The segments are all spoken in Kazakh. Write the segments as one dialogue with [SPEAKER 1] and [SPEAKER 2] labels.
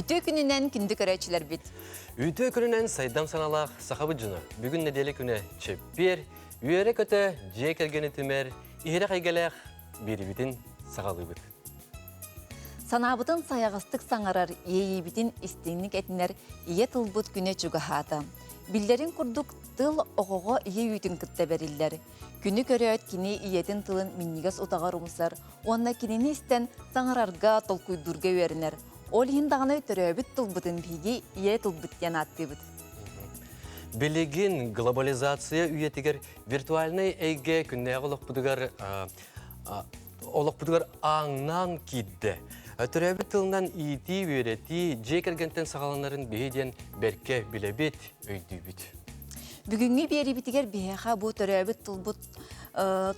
[SPEAKER 1] Ütü gününden kündük öğretçiler bit.
[SPEAKER 2] Ütü gününden saydam sanalaq sahabı cını. Bugün nedeli güne çeppir, üyere köte jek ergeni tümer, ihere kaygelek biri bitin sağalı bit.
[SPEAKER 1] Sanabıtın sayağıstık sangarar yeyi bitin istinlik etiner iye tılbıt güne çugahadı. Billerin kurduk tıl oğuğa iye ütün kıtta beriller. Günü köröt kini iyetin tılın minnigas utağa rumusar, onna kinini isten sangararga tolkuydurga veriner. Ol hindağına ötüröbüt tılbıtın bigi iye tılbıt yanatты bit.
[SPEAKER 2] Bilgin globalizatsiya üyetiger virtualnay eyge künne olaq budugar ağnan kidde. Ötüröbüt tılından iti vereti jek ergenten sağalanların behiden berke bilebit öydübüt.
[SPEAKER 1] Бүгүнгү бери битигер биэха бу төрөбүт тулбут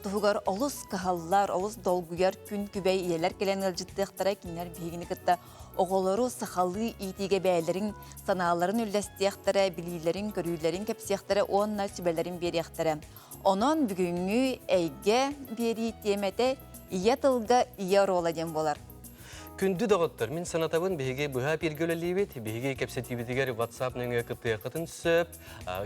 [SPEAKER 1] тугар олус кахаллар, олус долгуяр күн күбей иелер келен ылжыттыктара кинер бигини кытта оголору сахалы итиге бәйлерин санааларын үллестияктара, билилерин, көрүүлерин кепсияктара, онна сүбелерин берияктара. Онон бүгүнгү эйге бери темете ия тылга ия рола дем болар.
[SPEAKER 2] Күнді дағыттар, мен санатабын бейге бұға пергөлелейбет, бейге кепсетибетігер WhatsApp нөңе күтті қытын сөп,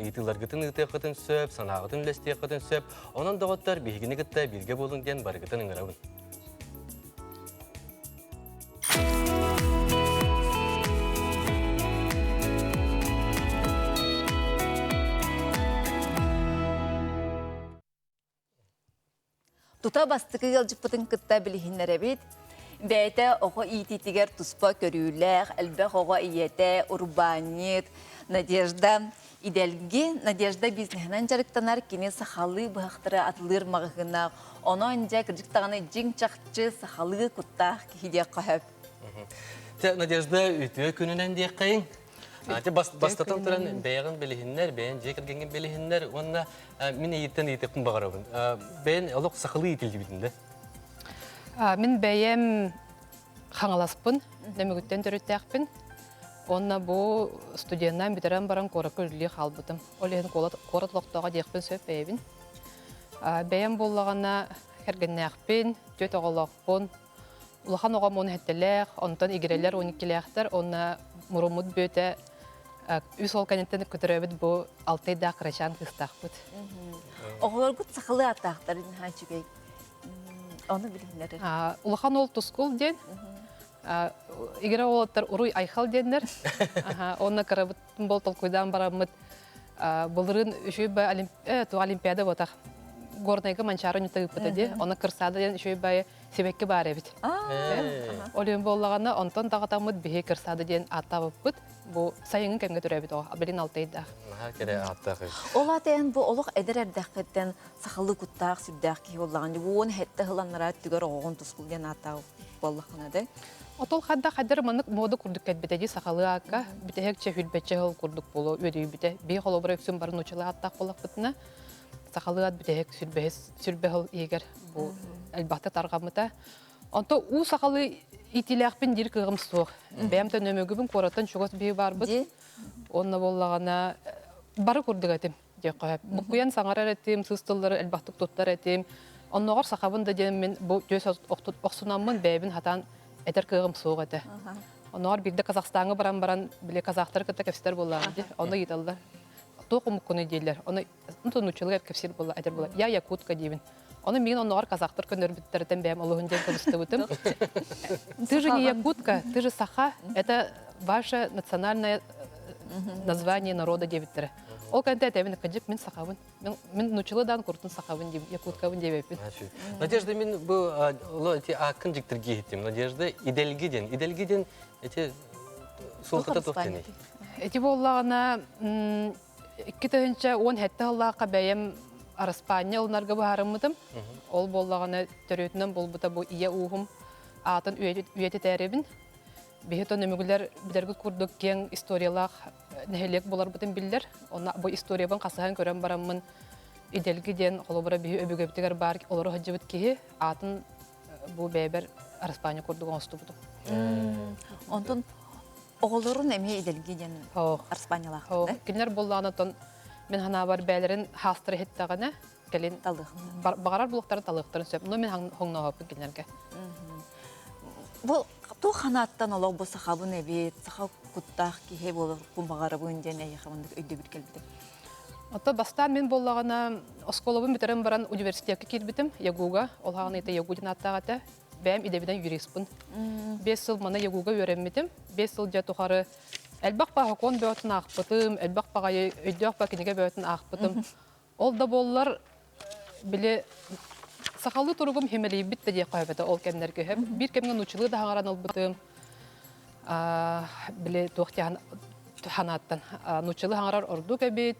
[SPEAKER 2] итылар күтін үті қытын сөп, санағытын үлесте қытын сөп, онан дағыттар бейгені күтті бірге болын ген бар күтін ұңырауын.
[SPEAKER 1] Тута бастықы ғылжықпытын күтті білігінлері бет, бәйті оғы ититігер тұспа көрілер, әлбәқ оғы иеті, урбанит, надежда. Иделги надежда бизнесінен жарықтанар кені сақалы бұғақтыры атылыр мағығына. Оны önce кіржіктағаны жин чақчы сақалы күттақ кейде қағып.
[SPEAKER 2] Надежда үтіе күнінен дейік қайын. Бастатан тұран бәйіғін білігінлер, бәйін жекіргенген білігінлер, онына мен еттен еттен құн бағарабын. Бәйін олық сақалы етілді бітінде.
[SPEAKER 3] Мен бәйем қаңаласпын, нәмігіттен түріттәқпін. Онна бұл студияннан бітерен баран қорақы үлі қалбытым. Ол ең қорат лоқтаға дейқпін сөп бәйбін. Бәйем болағана әргеннәқпін, төт оғалақпын. Улахан оға мұны әттіләқ, онтан егерелер 12-ләқтір, онна мұрымыд бөті үс ол кәнеттен көтірөбіт бұл 6-да қырашан қыстақпыд.
[SPEAKER 1] Оғылар күт сақылы аттақтарын хачугей. Onu bilinler.
[SPEAKER 3] Улахан ол тұскул ден. Егер олаттар ұруй айхал денler. Онна қарабыттың бол толкуйдан барамыд. Бұлырын үшөй бай олимпиада болтақ. Горнайға манчарын үтігіп бұтады. Оны кірсады ден үшөй бай себекке бар әбіт. Олен болағана онтан тағатамыд бейе кірсады ден аттабып бұд. Бұл сайыңын кәмге түрәбіт оға. Абелин 6-да.
[SPEAKER 1] Ол атайын бұл олық әдір әрдәқеттен сақылы күттақ, сүрдәқ кей олаған. Оны әтті ғыланлара түгір оғын тұскыл ден аттау болақынады.
[SPEAKER 3] Отол қадда қадыр мұнық моды күрдік кәтбетеді сақалы аққа. Бітәк чәфілбетчі ғыл күрдік болу өдей біте. Бей қолы бір өксін барын ұчылы аттақ болақ бұтына. Сақалы ат бітәк сүрбе ғыл егер бұл әлбақты тарғамыта. Онто у сақалы итиләқпен дир кығым суық. Бәйімті нөмөгібін қораттан шуғас бей бар бұд. Онна болағана бары күрдік әтім. Бұқуян саңар әретім, сыстылары әлбақтық тұттар әтім. Оннағар сақабын да дем мен бұл дөс оқсынамын бәйбін хатан әтер кығым суық әті. Оннағар бірді Қазақстанға баран біле қазақтар кітті кәпсетер болағын. Оны еталдар. Тоқы мұққыны дейлер. Оны ұнтынучылығы кәпсет болағын, әтер болағын. Я якутка деймін. Оны мен оннағар қазақтар көнер біттерден бәйім олығынден көрісті бұтым. Ты же не якутка, ты же саха. Это ваше национальное название народа девиттері. Ол кәнті әтәмін қажып, мен сақабын. Мен нұчылыдан құртын сақабын деймін, якуткабын дейбеппін.
[SPEAKER 2] Надежда, мен бұл ақын жіктірге еттім. Надежда, иделгеден. Иделгеден, сол қыта тоқтене.
[SPEAKER 3] Әті болағына, 2-10 әтті аллаққа бәйім Араспания олнарға бұхарымыдым. Ол болағына түретінен бұл бұта бұл ие уғым атын үйеті тәребін. Бейхетон өмігілер білергі күрдік кен историялақ нәхелек болар бұтын білдер. Бұл историябын қасыған көрен барамын иделгіден қолыбыра бейі өбігөптігер бар олары ғаджыбыт кейі атын бұл бәйбер Араспания күрдігін осты бұдым.
[SPEAKER 1] Онтын оғылырын әме иделгіден Араспаниялақ.
[SPEAKER 3] Кенлер болағына мен хана бар бәлерін хастыры хеттағаны келін бағарар бұлықтарын талықтарын сөп. Но мен хоңна ғапы кенлерге.
[SPEAKER 1] Бұл Ту ханаттан олог бу сахабын эбит, саха куттах кихе болор кумбагарабын ден аяхамындык өйдө бит келбите.
[SPEAKER 3] Ата бастан мен боллагана осколобун битерен баран университетке кирбитим, Ягуга, ол хаган ите Ягудин аттагата, бәм идебиден юристпын. 5 жыл мана Ягуга өреммитим, 5 жыл жа тухары элбак ба хокон бөтүн акпытым, элбак бага өйдөк ба кинеге бөтүн акпытым. Ол да боллар биле сахалы тургум хемели бит де кайбата ол кемнерге хем бир кемнен учулы да хаңаран албытым. Биле тохтян ханаттан нучулы хаңарар орду кебит.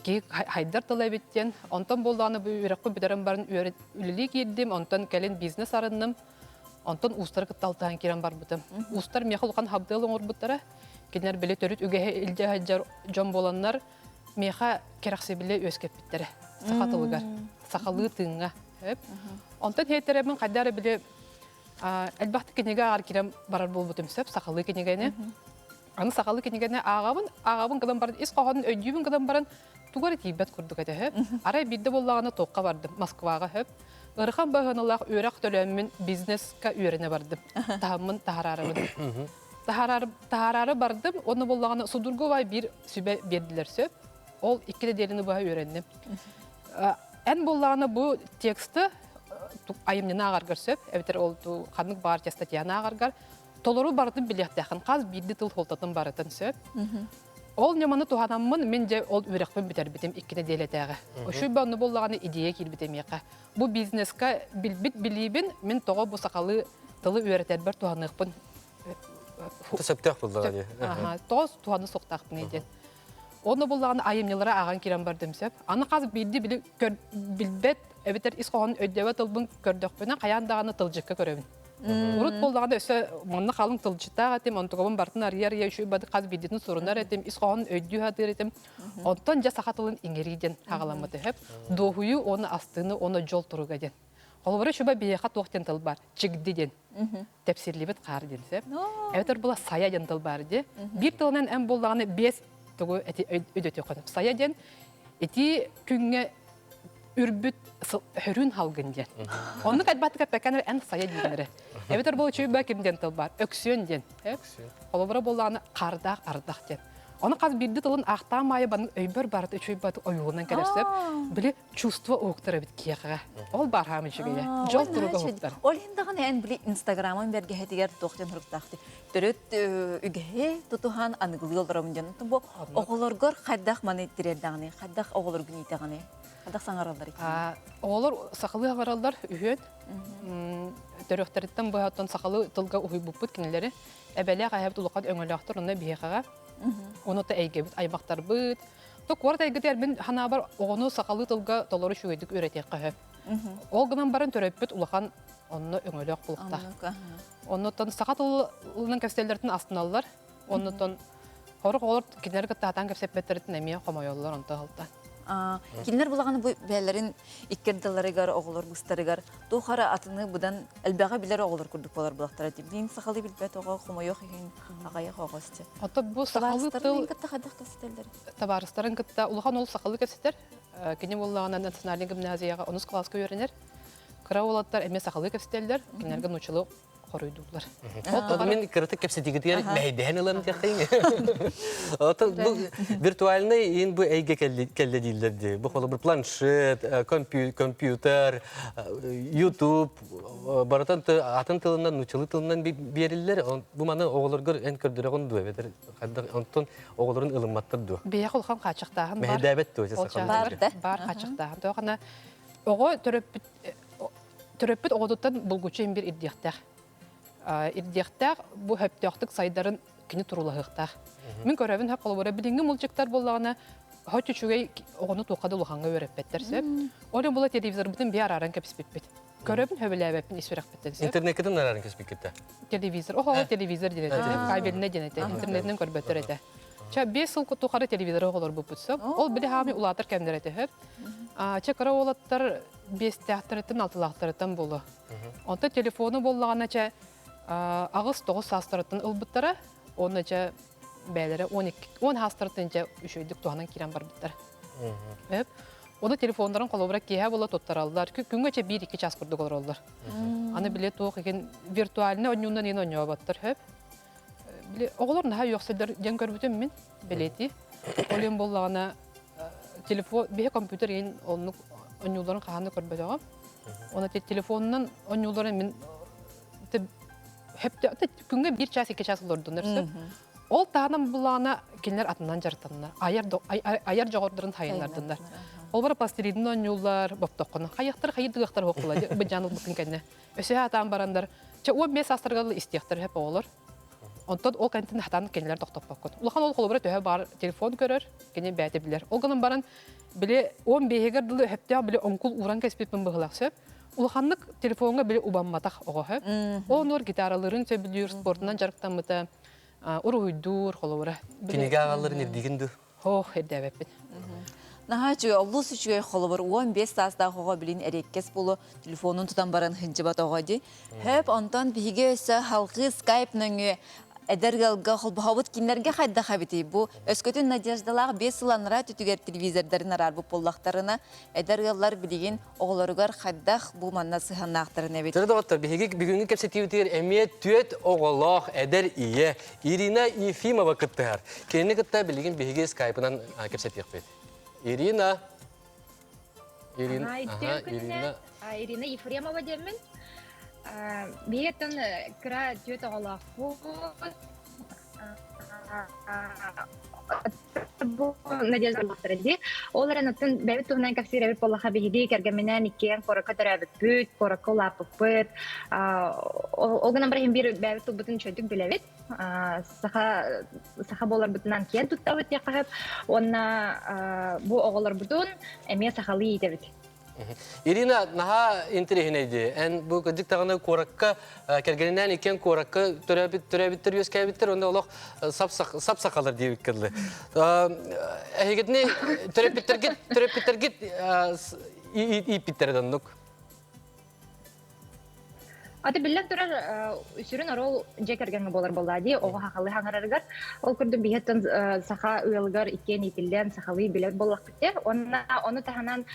[SPEAKER 3] Ки хайдар талабиттен, онтон болданы бу үрәккө битерен барын үлели кирдим, онтон келен бизнес арынным, онтон устар кытталтан кирен бар бутым. Устар меха улган хабдыл оңор буттара, кинер биле төрүт үгеһе илде хаҗар жон боланнар меха кераксы биле өскеп биттере. Сахатылыгар, сахалы тыңга. Онтон хейтеребин кайдары биле элбахты кинеге ар кирен барар болбутым сеп, сахалы кинегене. Аны сахалы кинегене агабын кадан барын, ис каган өйдүбүн кадан барын тугар тибет курдук эте хеп. Арай бидде боллаганы токка бардым, Москвага хеп. Ырхан баганалак өрак төлөмүн бизнеска үйрөне бардым. Тамын тахарарымын. Тахарары бардым, оны боллаганы Судурговай бир сүбе бердилер сөп. Ол 2 делини бага үйрөндүм. Эн боллаганы бу тексти айымнына агаргар сөп. Эбитер ол канык бар статьяна агаргар. Толору бардым билеттехин, каз бирди тыл холтатын барытын сөп. Ол неманы туханаммын, мен же ол үрекпен битер битем 2 делетеге. Ошо баны боллаганы идея килбитем яка. Бу бизнеска билбит билибин, мен тога бу сакалы тылы үйрөтер бер туханыкпын.
[SPEAKER 2] Тесептех булдыгы.
[SPEAKER 3] Тоз туханы соктакпын эден. Оны боллаганы айымнылары аган кирен бардым сөп. Аны каз билди билбет, эбетер исгон өйдөбө тылбын көрдөкпүнө каяндаганы тылжыкка көрөбүн. Урут болдағанда өсі мұнны қалың тылчыттаға етем, онтығабын бартын арияр ешүй бады қаз бедетін сұрынар етем, исқоғын өйдүү хатыр етем. Онтан жа сақатылын еңерейден тағаламады хеп. Доғуyu оны астыны, оны жол тұруға ден. Қолыбыры шуба бейеқа тоқтен тыл бар, чигді ден. Тепсирлебет қар ден сеп. Әветер бұла сая ден тыл бар де. Бір тылынан әм болдағаны 5 тұғы өдөте қонып. Сая ден, әти күнге үрбүт хүрүн халгын ден. Оны кайбатыка пекенер ән сая дейінері. Эбетер бұл үші бәкімден тыл бар, өксүйен ден. Олыбыры болағаны қардақ, ардақ ден. Оны қаз бірді тылын ақтамайы баның өйбір барды үші баты ойуынан кәресіп, білі чувство оқтыры біт кияқыға. Ол бар хамын жүгеге, жол тұруға оқтыр.
[SPEAKER 1] Ол ендіған ән білі Инстаграмын берге әтігер тоқтен ұрықтақты. Төрөт үгеге тұтуған анығылы олдырамын ден. Бұл оғылырғыр қайдақ маны еттірердіғаны, қайдақ оғылырғын етіғаны. Қайдақ саңаралдар екен?
[SPEAKER 3] Оғылыр сақылы ағаралдар үйен. Төрөқтәріттен бұйаттан сақылы тылға ұй бұппыт кенелері. Әбәлі қайып тұлыққан өңіліқтір оны бейеқаға. Оны да әйге бұд, аймақтар бұд. Тоқуард әйге дәр мен хана бар оғыны сақалы тылға толары шүйедік өретек қайып. Олғынан барын төрөппіт ұлыған оны өңіліқ бұлықта. Онытан сақат ұлының кәпселердің астыналар. Онытан қорық олар кенергі тағатан кәпсеппеттердің әмия қомайолылар онты қалта.
[SPEAKER 1] Кинер булаганы бу бәләрен иккердиләргәр оглар бустарыгар тухара атыны будан әлбәгә биләр оглар күрдек булар булактар дип. Дин сахалы билбәт ога хомойох һин агая хогосты.
[SPEAKER 3] Ата бу сахалы тыл
[SPEAKER 1] кытта кастелдер.
[SPEAKER 3] Табарыстарын кытта улхан ул сахалы кастер. Кине буллаган националь гимназияга 10 класска өйрәнер. Кыра улаттар эме сахалы кастелдер. Кинәргә нучылы коройдулар.
[SPEAKER 2] Ол мен кырты кепсетигидер бәйдәнеләр дигән. Ата бу виртуальный ин бу әйге келде дилдерди. Бу холы бер планшет, компьютер, YouTube, баратан атын тылынан, нучылы тылынан берилер. Бу маны огларга эн көрдөрөгөн ду бетер. Хадда онтон огларын ылымматтыр ду.
[SPEAKER 3] Бия холхан качыктаган бар.
[SPEAKER 2] Мәдәбәт ду сакалар.
[SPEAKER 3] Бар качыктаган. Төгәнә ого төрөппит огодуттан булгучы бер иддияктак. Ирдияқтақ бұл хөптіяқтық сайдарын кені тұрулағықтақ. Мен көрәбін хақ қолы бұры білінгі мұлчықтар болағына хөтті чүгей оғыны тоқады ұлғанға өрәппеттер сөп. Олен бұла телевизор бұтын бияр аран кәпіспетпет. Көрәбін хөбілі әбәппін исверақ беттен сөп.
[SPEAKER 2] Интернеттен аран кәпіспет
[SPEAKER 3] Телевизор, оға телевизор денеті, кабеліне денеті, интернетінен көрбеттер еті. 5 жыл тоқары телевизор оғылар бұл бұтсып. Ол білі хами ұлатыр кәмдер еті хөп. Чекара олаттар 5 театырыттын 6 лақтырыттан болу. Онта телефоны болағана Ағыз 9 састырыттың ұлбыттары, оны жа бәлері 10 хастырыттың жа үшөйдік туғанан керен бар бұттар. Оны телефондарын қолы бұрақ кейе бола тоттар алылар. Күнге 1-2 час күрдік олар олар. Аны биле туох эген виртуальны оннундан ен оньо баттыр хөп. Биле оголор наха юксылдар ден көрбүтүм мен билети. Олен боллагана телефон бе компьютер ен оннук оньюларын каханы көрбөтөгөм. Оны телефонунан оньюларын мен хөп күнгө 1 час 2 час олордунар. Ол тағынан бұлағына келер атынан жартанlar. Аяр жоғырдырын тайынлардындар. Ол бар пластилидin ойнулар, боптоққаны. Қайықтар, қайыдығықтар оқылады. Бұл жаныл бұқын кәне. Өсе атан барандар. О 5 астырғалы істияқтар хеп олар. Онтан ол кәнтін атаны кенелер тоқтап бақын. Улахан ол қолыбыры төе бар телефон көрір, кене бәйті білер. Ол ғынан баран біле 15-гер дылы хөптеға біле онкул уран кәспетпін бұғылақ сөп. Улаханлық телефонға біле убанматақ оғы хөп. Ол нор гитараларын сөбілер, спортынан жарықтан мұта. Уруйдур холора.
[SPEAKER 2] Кинеге ағаларын ердегінді?
[SPEAKER 3] Ох, ердәбәппін.
[SPEAKER 1] Наха чуй олус үчүгэй холобор 15 саастаа хого билин эреккес болу телефонун тутан баран хынжыбат оҕоди. Хөп онтон биһиге өссө халкы скайп нөңү эдергалга холбохобут киннерге хайда хабити бу өскөтүн надеждалаах 5 сыланра түтүгер телевизордарын арар бу поллахтарына эдергаллар билигин оголоругар хайдах бу манна сыханнаактарын эбит.
[SPEAKER 2] Доктор, бүгүнгү кепсетибитер эмиет түет оголох эдер ие Ирина Ефимова кыттар. Кени кытта билигин биһиге скайпынан кепсетип бет. Ирина.
[SPEAKER 4] Ирина Ефремова демин. Биеттен кыра түет оголох бу бу надежда бактырды. Оларын атын бәбит тугынан капсирәбит боллаха биһиди кергәменән икән коракка тарабит бүт, коракка лапып бүт. Олгынан бирәһим бир бәбит тубытын чөтүк биләбит. Саха болар бутынан кен туттабыт якып, онна бу оголар бутун эме сахалы итебит.
[SPEAKER 2] Ирина, наха интерехинейди. Эн бу кыдык тагына коракка кергенен экен коракка төрөбиттер өскәбиттер, онда олох сапсакалар дип кылды. Эгетне төрөбиттер гит ипиттерден нук.
[SPEAKER 4] Аты биллек турар үсүрүн орол жекергенге болар боллади, ого хакалы хаңараргар. Ол күрдү биһеттен саха ыйлгар икен итилден сахалы билет боллак битте. Оны таханан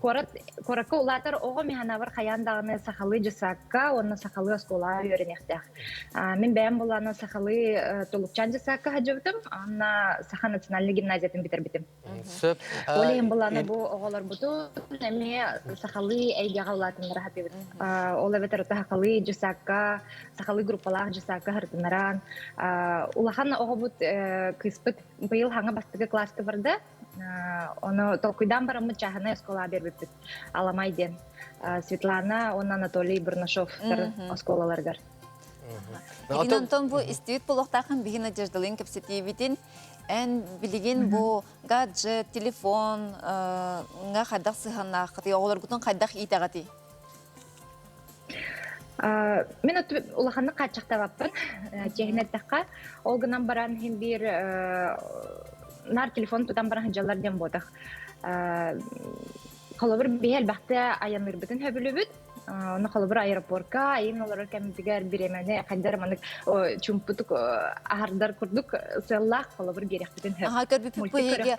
[SPEAKER 4] коракка улатар ого механавар хаяндагыны сахалы жасакка, оны сахалы оскола үйренехтэх. Мен бәйм боланы сахалы толукчан жасакка хаҗыбытым, аны саха национальный гимназиятын битербитим. Олем боланы бу оголар буту, эме сахалы әйгәгә улатын рахатыбыт. Олаветер тахалы жасакка, сахалы группалар жасакка хартынаран. Улахан огобут кыспыт быйыл хаңа бастыгы класты барды. Оны толкуйдан барамы чахана эскола бербит. Аламайден. Светлана, он Анатолий Бурнашов осколаларгар.
[SPEAKER 1] Онтон бу истит болохтакын биһин надеждалын кепсетибитин эн билигин бу гаджет, телефон, га хадах сыханнакты, оголор гутун хадах итагати.
[SPEAKER 4] Мен улаханны качактабаппын, жехинеттакка. Ол гынан баран хим бир нар телефон тутан баран хыжалар дем бодах. Холобыр бихел бахты аяныр битин хөбүлүбүт. Оны холобыр аэропортка, айын олар кемдигер биремене кайдар манык чумпутук ахардар курдук сыллах холобыр керек битин хөб.
[SPEAKER 1] Аха көрбүп буйге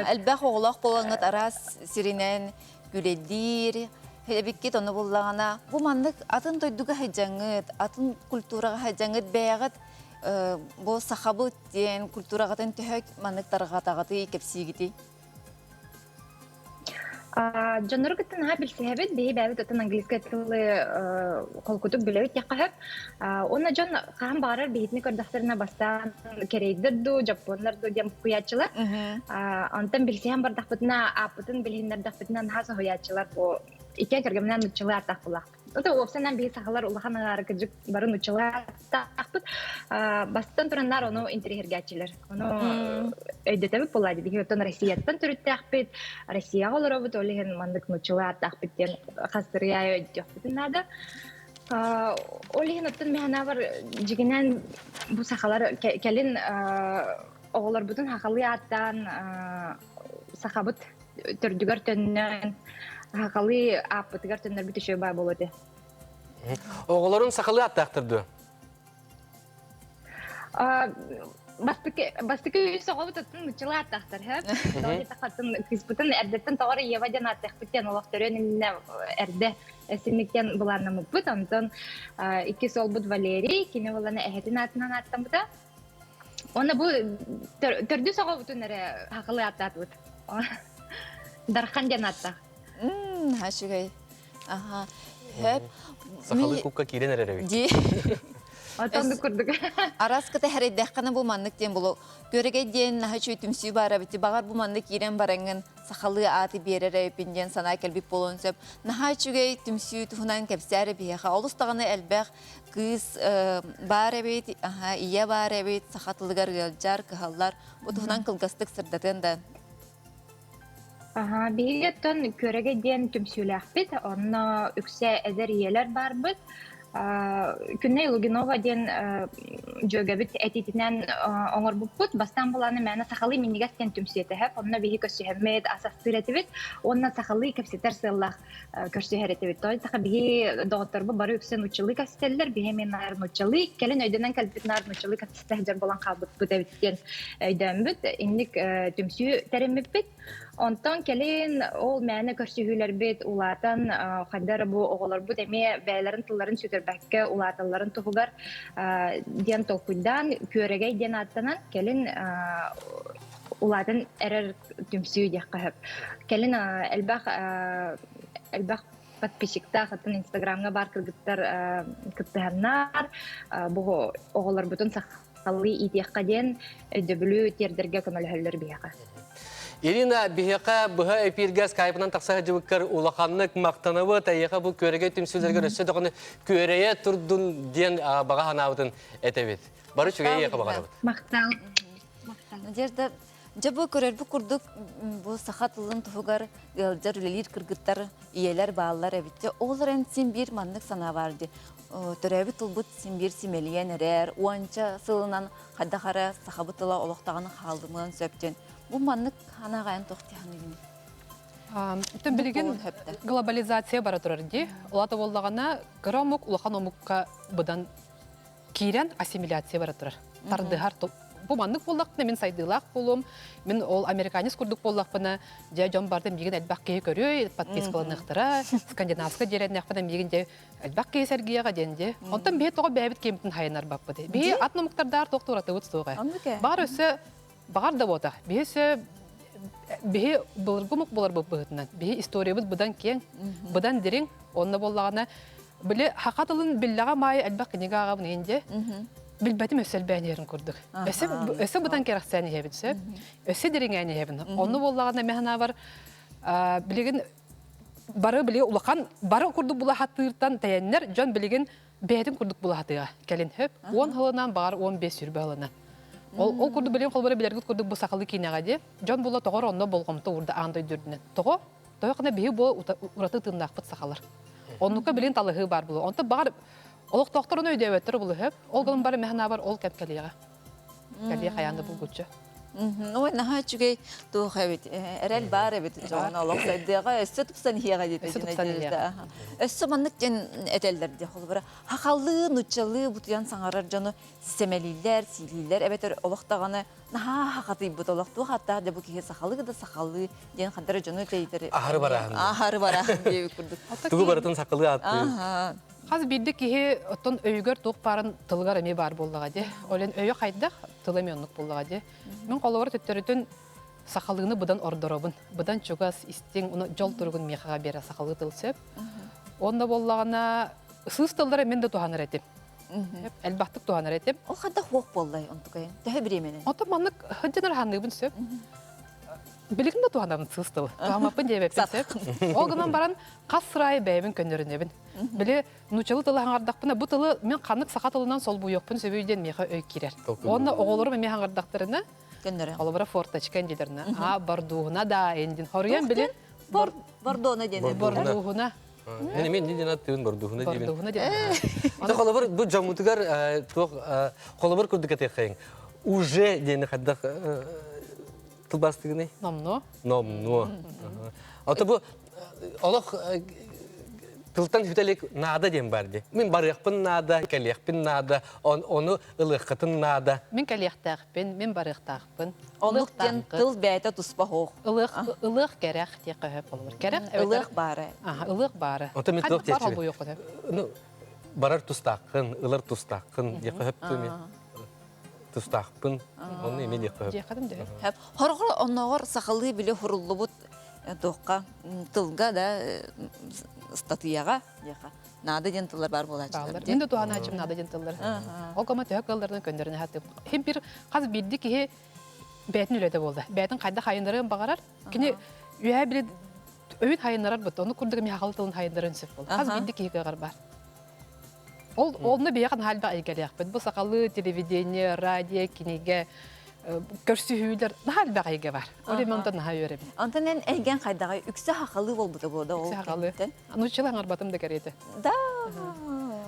[SPEAKER 1] албах оголох болгонгат арас сиринен күледир Хебиккет оны буллагана бу мандык атын тойдуга хаҗаңыт, атын культурага хаҗаңыт бәягат бу сахабыт ден культурагатын төһәк мандыктарга тагаты кепсигити.
[SPEAKER 4] Жанрыгытын ха билсебет бе бәбит атын английский тиле колкутук билебит якып. Оны жан кам барар бейтни көрдөхтөрүнө бастан керейдирду, жапонларду дем куячылар. Антан билсем бардакпытына апытын билгендердакпытынан хаса хуячылар бу ике кергемнен учылар тахпылак. Ота опсанан бей сахалар улаханагар кыжык барын учылар тахпыт. Бастан турандар ону интерьергачылар. Ону өйдөтөбүт болады. Биги отон Россияттан түрүттәхпит. Россия олоробут олеген мандык учылар тахпит ден хастырыя өйдөтөбүт нада. Олеген оттон механавар жигинен бу сахалар келин оголор бутун хакалы аттан сахабыт төрдүгөр төннөн Хакалы аппытыгар төннөр бит үшө бай болоду.
[SPEAKER 2] Оголорун сакалы аттактырды.
[SPEAKER 4] бастыкы үс оҕо туттун учулы аттахтар хэп. Тони тахатын кыспытын эрдеттен товар ева жана аттахпыттен олохторен инне эрде эсинниктен буларна муппут. Онтон икки солбут Валерий, кини боланы эхетин атынан аттамыта. Оны бу төрдү соҕо бутун эре хакылы аттатбыт. Дархан жанаттах.
[SPEAKER 1] Хашугай. Ага. Хеп.
[SPEAKER 2] Сахалы кукка кирен эреребик.
[SPEAKER 1] Ди.
[SPEAKER 4] Отонду курдук.
[SPEAKER 1] Араскыта хәрәйдәккәне бу маннык тен булу. Көрегә ден нахачу түмсү бара бити. Багар бу маннык кирен баранган сахалы аты берере пинден сана келби полонсып. Нахачугай түмсү туһунан кепсәре бияха. Олустаганы әлбәх кыз бара бит. Ага, ия бара бит. Сахатлыгар галжар кыһаллар. Бу туһунан кылгастык сырдатын да.
[SPEAKER 4] Ага, бигеттен көрәгә ден түмсүләхбит. Онна үксә эдер иелер барбыт. Күнне Лугинова ден жөгөбүт этитинен оңор буппут бастан буланы мәне сахалы минигастен түмсүете хеп онна бихи көсөһөммет асастыретибит онна сахалы кепсетер сыллах көсөһөретибит той таха бихи доктор бары үксен учылы кастеллер бихи мен нар учылы келен өйдөнөн калбит нар учылы кастеллер болан калбыт бүтебиттен өйдөнбүт инник түмсү теремиппит. Онтон келин ол мәне көрсөһүлөр бит улатан хаддар бу оголор бу деме бәйләрен тылларын сүтөрбәккә улаталарын тугар ден токуйдан көрәгәй ден аттанан келин улатын эрер түмсү дияққап. Келин элбах подписчикта хатын инстаграмга бар кыргыттар кыттыганнар бу оголор бутун сахалы идияққа ден дөбүлү тердерге көмөлһөллөр бияка.
[SPEAKER 2] Ирина бихека бұға эпирге скайпынан тақсаға жібіккер улақанлық мақтанывы тәйеға бұл көріге түмсілдерге рөссе доғыны көрее тұрдың ден баға ханауытын әтебет. Бары чүге еқа бағарабыд.
[SPEAKER 4] Мақтал.
[SPEAKER 1] Надежда, жабы көрер бұ күрдік бұ сақатылын тұғығар ғалжар үлелер кіргіттар, иелер бағалар әбітте. Олар ән сен бір манлық сана барды. Төрәбі тұлбыт сен бір семелиен әрер, уанча сылынан қаддақара сақабытыла олықтағаны қалдымын сөптен. Бу маннык ханагайын тоқтияны
[SPEAKER 3] Үтін білген глобализация бара тұрар ди. Олаты болдағана грамук улахан омукка бұдан кейрен ассимиляция бара тұрар. Тардығар бу маннык болдақпына мен сайдылақ болым. Мен ол американец күрдік болдақпына жа жон барды меген әлбақ кейі көрі, подпискаланықтыра, скандинавска жереннақпына меген де әлбақ кейі сәргияға денде. Онтан бейі тоға бәйбіт кемтін хайынар бақпыды. Бейі атномуктардар тоқты ұраты ұтыстуға. Бағар өсі Бағар да бота. Бихе былыргымық болар бұғытынан. Бихе историябыз бұдан кең, бұдан дерің, онына болағана. Білі хақатылын біллаға майы әлбақ кенеге ағабын енде, білбәтім өсел бәнерін көрдік. Өсі бұдан керақ сәне ебінсі, өсі дерің әне ебін. Онына болағана мәхана бар, білеген бары біле ұлақан, бары күрдік бұла хаттыртан тәйеннер, жон білеген бәйтін күрдік бұла хаттыға кәлін хөп, 10 ғылынан бағар 15 сүрбі ғылынан. Ол күрді білем қолбары білергіт күрдік бұл сақалы кейнеға де, жон бұла тоғыр онына болғымты ұрды аңдай дүрдінен. Тоғы бейі бұл ұраты тыңнақпыт сақалар. Оныққа білен талығы бар бұлы. Онты бағар олық тоқтырын өйде өттірі бұлы хөп, ол ғылым бары мәхіна бар ол кәп кәлеға. Кәлеға қаянды бұл күтші.
[SPEAKER 1] Ой, наха чугай туха бит. Эрел бар бит. Жона локсайдыга өссө тупсан хияга дейт. Өссө маннык жен этелдер де холбара. Хакаллы, нучалы бутян саңарар жону семелилер, силилер. Эбетер олоктаганы наха хакаты бут олокту хатта де бу киге сахалы да сахалы ден хандары жону дейдер.
[SPEAKER 2] Ахары бара.
[SPEAKER 1] Ахары бара деп күрдүк.
[SPEAKER 2] Тугу баратын сақылы атты.
[SPEAKER 3] Хаз бидди кихи оттон өйгөр тук парын тылгар эми бар боллага де. Олен өйө кайдак тылымёнлук боллага де. Мен коловор төттөрүтүн сакалыгыны будан ордоробун. Будан чугас истин уну жол тургун мехага бера сакалы тылсып. Онда боллагана сыз тылдары мен да туханыр этим. Элбактык туханыр этим.
[SPEAKER 1] Ол хадда хок боллай онтукай. Төһө биременен.
[SPEAKER 3] Ото маннык хыджанар ханыбын сөп. Билигин да туханарын сыз тыл. Тухамаппын дебеп сөп. Ол гынан баран касрай бэйбин көннөрүнөбүн. Биле нучалы тылы хаңардақпына бұ тылы мен қанық сақа тылынан сол бұйықпын сөбейден меха өй керер. Оны оғылырым мен хаңардақтарына олыбыра форточка әнділеріне. Бардуғына да әндін. Хориян біле
[SPEAKER 1] Бардуғына дене.
[SPEAKER 3] Бардуғына.
[SPEAKER 2] Мен неден аттығын бардуғына дейбін.
[SPEAKER 3] Бардуғына дейбін.
[SPEAKER 2] Қолыбыр бұл жамутығар қолыбыр күрдік әтек қайын. Уже дейіні қаддақ тылбастығыны?
[SPEAKER 3] Номно.
[SPEAKER 2] Номно. Аты бұл олық Тылтан хүтелек нада дем барды. Мен барықпын нада, келекпін нада, оны ылыққытын нада.
[SPEAKER 3] Мен кәлияқтақпын, мен барықтақпын.
[SPEAKER 1] Онлықтен тыл бәйті тұспа хоқ.
[SPEAKER 3] Илық керек те қөп olur. Керек
[SPEAKER 1] Илық бары.
[SPEAKER 3] Илық бары.
[SPEAKER 2] Онта мен тылық
[SPEAKER 3] Бар
[SPEAKER 2] течі.
[SPEAKER 3] ол yok.
[SPEAKER 2] Барар тұстаққын, ылыр тұстаққын, еқіғіпті мен тұстақпын, оны емен еқіғіп.
[SPEAKER 3] Дияқадым да.
[SPEAKER 1] Хорғыр онығыр сақалы біле хұрылы бұд тоққа тылға да статуяға. Нады ден тылар бар болачылар.
[SPEAKER 3] Мен de туған açım nada jentıllar. O kama tühek kıllardan gönderine hattı. Hem bir kaz bildi ki beytin öyle de oldu. Beytin kayda hayınların bağırar. Kini üye bile öğüt hayınlar bıttı. Onu kurduk mi hakalı tılın hayınların sıf oldu. Kaz bildi ki kıgar var. Onu bir yakın halde aygalayak. Bu sakalı televizyonu, radyo, kinige körsühüler hal bagayga var. Öyle mi ondan daha öğrenim.
[SPEAKER 1] Ondan egen kaydağı yüksek hakalı ol bu da bu da ol.
[SPEAKER 3] Sakalı. Anuşçılan arbatım da geriydi.
[SPEAKER 1] Da.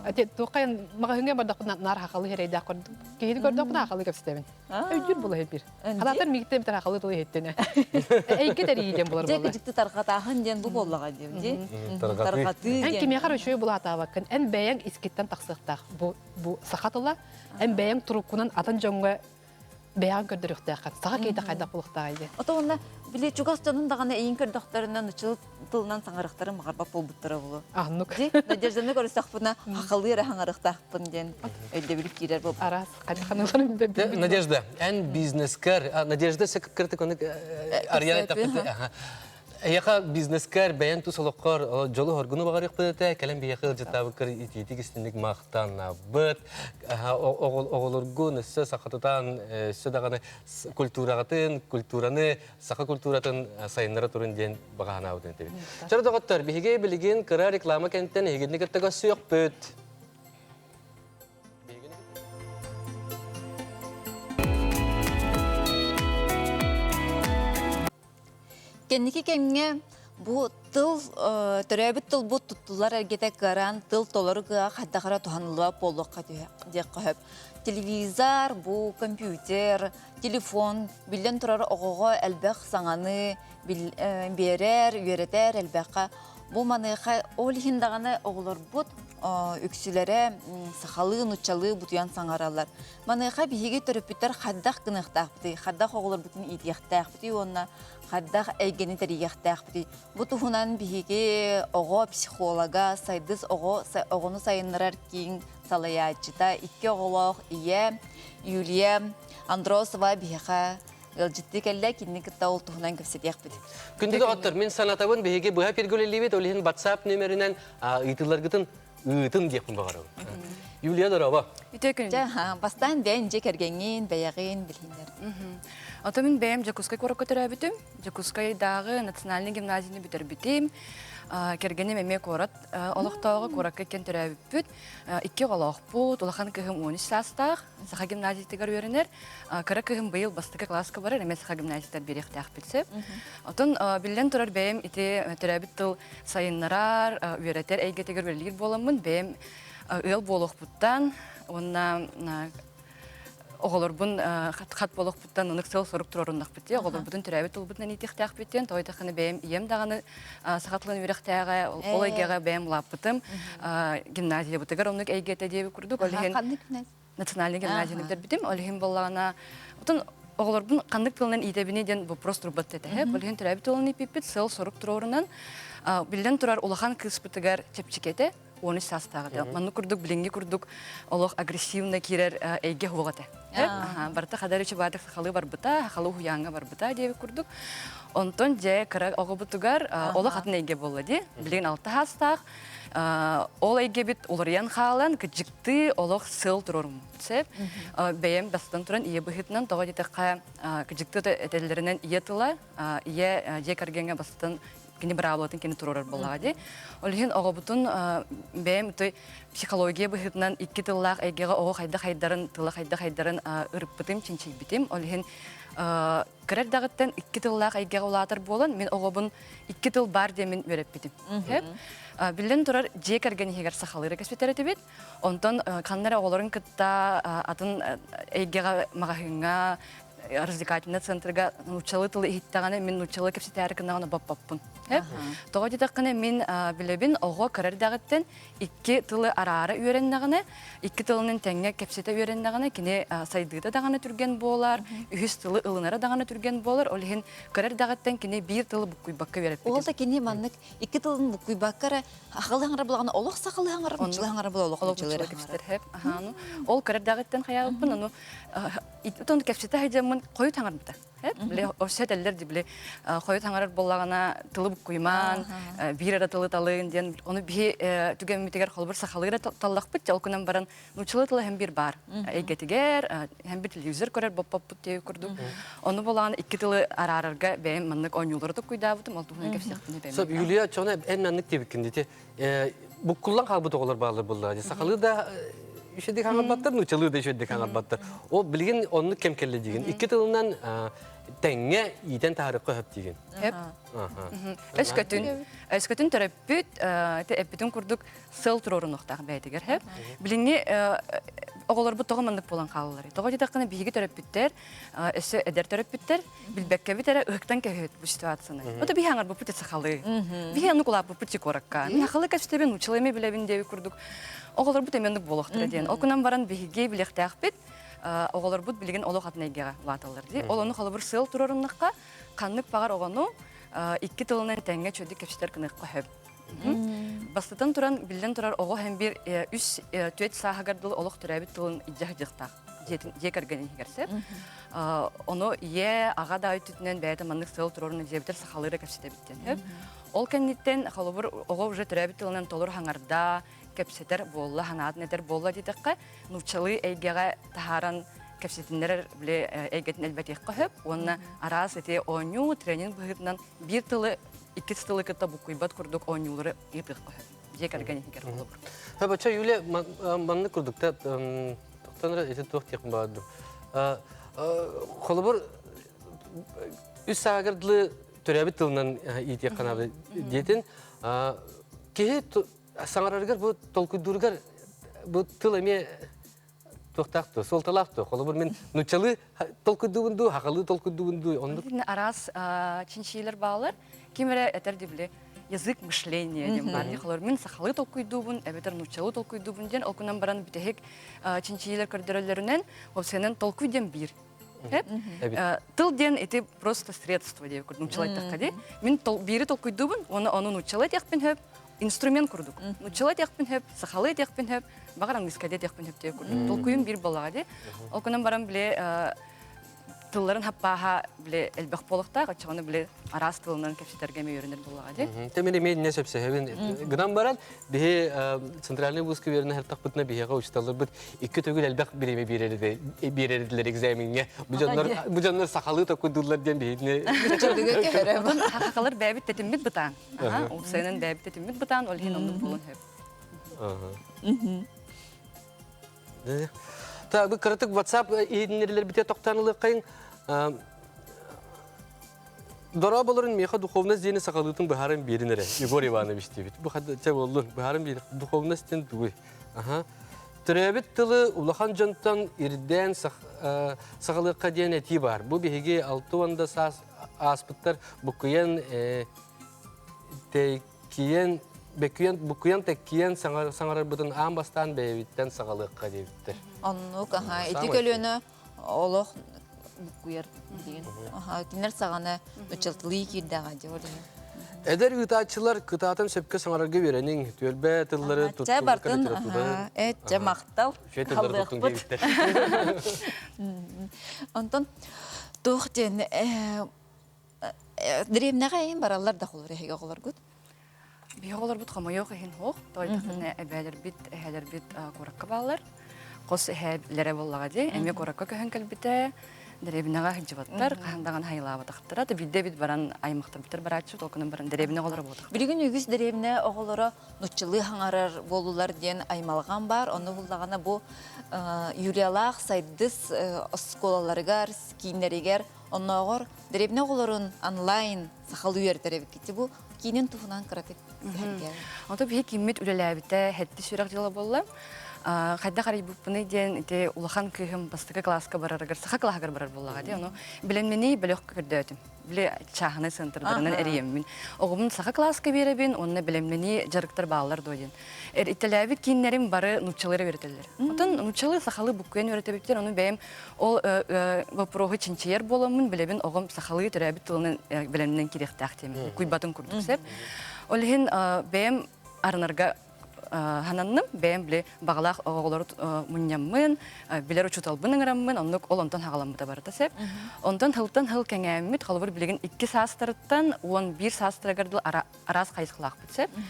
[SPEAKER 3] Ate toqayan magahunga bardak nar hakalı hereyda kord. Kehidi gördük da hakalı kapsistemin. Öjür bula hep bir. Halatlar migtem tar hakalı toy hettene. Ey gider yiyeceğim bular
[SPEAKER 1] Cek
[SPEAKER 3] bular.
[SPEAKER 1] ciddi tarqatağın den bu bollağa diye. Tarqatı.
[SPEAKER 3] En kim yakar şöyle bula hata bakın. En beyan iskitten taksıqtaq. Bu saxatıla en beyan turukunan atan jonga beyan gördürüktaq. Sağa keyde qayda buluqtağıydı.
[SPEAKER 1] Ota onda bile çugastanın dağına eyin kördükterinden uçul tılından sangarıqtары mağarba polbuttara bulu.
[SPEAKER 3] Ahnuk.
[SPEAKER 1] Надежданы көрсөк бuna хакылы эре хаңарыктакпын ден өйдө билип кирер болуп.
[SPEAKER 3] Aras qayda
[SPEAKER 2] Надежда, ән бизнескер, Надежда сөкіп кірдік, оны ариян етапты. Яқа бизнескер бәйін тұсылыққар жолы хоргыны бағар еқпедеті, кәлем бейеқі ылжыттабы кір итетік істіндік мақтан бұд, оғылыргын үсі сақатытан үсі дағаны культураны, сақа культуратын сайынлары тұрын ден бағана аудын тебі. Жары доғаттар, бейге білген кіра реклама кәнттен егенді кәттіға сүйек бұд.
[SPEAKER 1] Кенники кемге бу тыл төрөбүт тыл бу туттулар эргете гаран тыл толорга хаддагара туханылып болукка деп кап. Телевизор, бу компьютер, телефон билен турар огого элбек саңаны берер, үйретер элбекка. Бу маныха ол хиндаганы оголор бут үксүләре сахалы нучалы бутуян саңаралар. Маныха биһиге төрөпүттер хаддак кыныктакты, хаддак оголор бутун идияктакты, онна хаддак эйгени терияктакты. Бутухунан биһиге ого психолога, сайдыс огону сайыннарар кин салаячыта, икки оголох ие, Юлия Андросова биһига Ылжытты кәллә кинне кытта ол туһунан көпсетияк бит.
[SPEAKER 2] Күндү доғаттар, мен санатабын беге бұға пергөлелебет, олеген WhatsApp нөмерінен итылар гытын ытын депін бағарау. Юлия Дорова.
[SPEAKER 1] Бастан бәйін же кәргенген, бәяғын білгендер.
[SPEAKER 5] Ото мен бәйім Жакускай көрі көтірі бітім. Жакускайдағы национальный гимназияны бітір бітім. Кергені мәме көрат, олықтауғы көракка кен түрі бүт. Икки олақ бұд, олақан күйім 13 састақ, сақа гимназиятығар өрінер. Кара күйім бұйыл бастықы класска барыр, әме сақа гимназиятар беректәқ бітсіп. Отын білден тұрар бәйім ити түрі бүт тұл сайынларар, өретер әйгетігір өрлер боламын. Бәйім өл болық бұттан, онна оғылыр бұн қат болық бұттан ұнық сыл сұрық тұрорындақ бітті. Оғылыр бұдың түрәбет ұлбытынан етектәқ біттен, тойдақыны бәйім ем дағаны сақатылын өректәға, ол әйгеға бәйім лап бұтым. Гимназия бұтығар онық әйгеті дейбі күрдік. Национальный гимназияны бітер бітім. Олеген болағына оғылыр бұн қандық тылынан етебіне ден бұл просто ұрбат деді. Олеген түрәбет ұлын епепет, сыл сұрық тұрорынан. Білден тұрар улахан кыз бұтығар чепчикеті. Оны састағы. Манны күрдік, білінге күрдік, олық агрессивны керер әйге хуғаты. Барта қадар үші бадық сақалы бар бұта, хақалы хуяңға бар бұта дейбі күрдік. Онтон же кіра оғы бұтығар олық атын әйге болды. Білген алты хастақ. Ол әйге біт олариян қалан, күджікті олық сыл тұрорым. Бәйім бастан тұран ие бұхетінен тоға детіққа күджікті әтелерінен ие тұла, ие же кәргенге бастан кені бір абылатын кені тұрорар болады. Олеген оғы бұтын бәйім психология бұхетінен икки тыллақ әйгеға оғы қайда-қайдарын, тылы қайда-қайдарын ұрып бітім, ченчей бітім. Олеген кірер дағыттан икки тыллақ әйгеға олатыр болын, мен оғы бұн икки тыл бар демен өріп бітім. Білден тұрар же кәргені хегер сақалыры кәспетер әтебет. Онтан қаннары оғыларын күтті атын әйгеға мағахыңа развлекательный центрга нучалы тылы иттаганы мен нучалы кепсетәрі кынағаны баппаппын. Тоғы дедаққыны мен білебін оғы кірердағыттен 2 тылы арары үйреннағыны, 2 тылының тәңе кепсеті үйреннағыны, кене сайдыда дағаны түрген болар, 3 тылы ылынары дағаны түрген болар, олығын кірердағыттен кене 1 тылы бұққой баққа веріп.
[SPEAKER 1] Ол да кене маннык 2 тылын бұққой баққара ақылы аңыр болғаны олық сақылы аңыр, мұчылы аңыр бол олық мұчылы аңыр.
[SPEAKER 5] Ол кірердағыттен қаяғыппын, оны итон кепсеті хайдамын қойы таңыр бұта. Біле орсет әлдер де біле қойы таңырар болағына тылы бұққойман, бір ара тылы талыын ден, оны бі түген мүтегер қолбыр сақалығыра таллақ бұт, ол күнен баран нұчылы тылы hem bir бар. Әйгетігер, hem bir телевизор көрер боп-боп бұт деу көрді. Оны болағына 2 тылы арарарға бәйім мұнық ойнулары да көйда бұтым, ол тұғына кепсектіне бәйім.
[SPEAKER 2] Соп, Юлия, çoğuna en mənlik tebikkin bu kullan qalbı doğular bağlı bullar. Sakalı da üşedik hangar battır, nuçalı da üşedik hangar battır. O bilgin onu kemkelle degen. 2 tılından tenge iyiden tarıqı höp degen.
[SPEAKER 5] Hep. Öskөtün töröppüt, eppütün kurduk sıl turorunuqtaq bəydiger hep. Bilingi oğular bu toğumanlık bolan qalıları. Toğa jedaqını bihigi töröppütter, ösü eder töröppütter, bilbekke bitere ıhtan kehöt bu situasyonu. O da bir hangar bu pütet sakalı. Bir hangar kulap bu pütik orakka. Min akıllı kaçteben uçalayma bilebin devi kurduk. Oğular bu temenlik boluqtır diyen. O kunan baran bihigi bilekteaq bit, oğular bu bilgin oluq atnaygağa vatalar di. Olonu qalı bir sıl turorunuqqa qanlık bağar oğunu 2 tılından tenge çödük kepçiler kınıqqa höp. Bastıdan turan, bilden turar oğu hem bir üst tüet sahagardılı oluq türəbit tılın icah jıqtaq. Jek argani higersep. Onu ye ağa da ütütünen bəyədə manlıq sıl turorunu jebiter saxalıra kepçide bitten höp. Ol kennitten qalubur oğu uja türəbit tılından tolur hangarda kepçeter bolla, hanadın eder bolla dedikqa, nuvçalı eygeğe taharan kepsetinler bile eygetin elbette höp. Onu araz ete oyunu trening bıhıtından 1 tılı 2 tılı kıta bu kuybat kurduk oyunları yıpık höp. Jek argani higer olur.
[SPEAKER 2] Ha baça Yulia manlı kurduk da doktorlara ete toq yakın bağırdım. Qalubur üst sahagardılı türəbit tılından iyit yakın abi diyetin. Kehe sanarargar bu tolkuydurgar bu tıl eme toqtaqtı, soltalaqtı. Qalubur men nuçalı tolkuydubundu, haqalı tolkuydubundu.
[SPEAKER 5] Onun araz çinçiler bağlar. Kimere eter dibli язык мышления дем бар. Халар мен сахалы толкуйдубун, эбетер нучалы толкуйдубун ден, окунан баран битехек чинчилер көрдөрөлөрүнөн, ол сенен толкуйдем бир. Тыл ден эти просто средство деп нучалай такади. Мен бири толкуйдубун, оны нучалай текпен хөп, инструмент курдук. Нучалай текпен хөп, сахалы текпен хөп, багар англискаде текпен хөп деп курдук. Толкуйум бир балади. Окунан баран биле tılların happaha bile elbaq boluqta, qaçağını bile araz tılından kepçeterge me öğrenir bolağa de.
[SPEAKER 2] Temeli me ne sepse hevin gıdan baran bihe sentralne buskı verine her taqbıtna bihe qauştalır bit iki tögül elbaq bireme birerdiler egzaminge. Bu canlar sakalı taqudurlar diyen bihe.
[SPEAKER 5] Haqalar bəbit tetimmit bitan. O senin bəbit tetimmit bitan ol hin onu bulun hep.
[SPEAKER 2] Ta bu kırıtık WhatsApp eğitimler bite toqtanılı qayın Dora bolurun meha duhovna zeni sakalıtın baharın birinere. Igor Ivanoviç debit. Bu hadça bolur. Baharın bir duhovna sten duy. Aha. Türebit tılı ulahan jantan irden sakalıqqa diyen eti var. Bu bihege 6 onda sas aspıtlar bukuyan tekiyen bukuyan tekiyen sangarar budun ambastan beyvitten sakalıqqa debittir.
[SPEAKER 1] Onluk, etik ölüğünü oluq bukuyar deyin. Kimler sağana uçaltılıyı kirdağa diyor.
[SPEAKER 2] Eder gıtaçılar gıtaatın söpke sanararga verenin tölbe tılları tutulur
[SPEAKER 1] bartın, etçe maqtal.
[SPEAKER 2] Şöyle tılları tutun debittir.
[SPEAKER 1] Ondan tuğ den diremne qayın barallar da olur ehege olar gut.
[SPEAKER 5] Bir olar but qama yok hin hoq. Toytaqne ebeler bit qorakka ballar. Qos ehlere bollağa de, eme qorakka köhön kelbite. Деребинага хижбаттар, кандаган хайлаба тактыра, бидде бит баран аймактар битер барачы, толкунун баран деребине олор болду.
[SPEAKER 1] Билген үгүс деребине оголора нуччылы хаңарар болулар ден аймалган бар. Оны буллагана бу юриялак сайдыс осколаларга, скиннеригер, онногор деребине оголорун онлайн сахалы үйертеребит кити бу кинин туфунан кыракет.
[SPEAKER 5] Онто бие киммит үлеләбите хетти сүрәк жила болла. Хайда қарай бұппыны ден ите улахан кыхым бастықы класска барарагар, саха клахагар барар боллаға де, оны білеммені білек көрді өтім. Біле чағыны сынтырдарынан әриеммін. Оғымын саха класска беребін, онына білеммені жарықтар бағалар дойден. Италиявит киннерим бары нучалары веретелер. Отын нучалы сахалы буккен веретебектер, оны бәйім ол вопроғы чинчиер боламын, білебін оғым сахалы түрәбіт тылының білемнен керектәқ темін. Куйбатын күрдік сәп. Олхин бәйім арынарға хананным, бәйім біле бағалақ оғылар мұнямын, білер ұчуталбының рамын, ол онтан хағаламыда барыда сәп. Онтан хылтан хыл кәңәммет, қалыбыр білеген 2 састырыттан 11 састырығырдыл арас қайсықлақ біт сәп.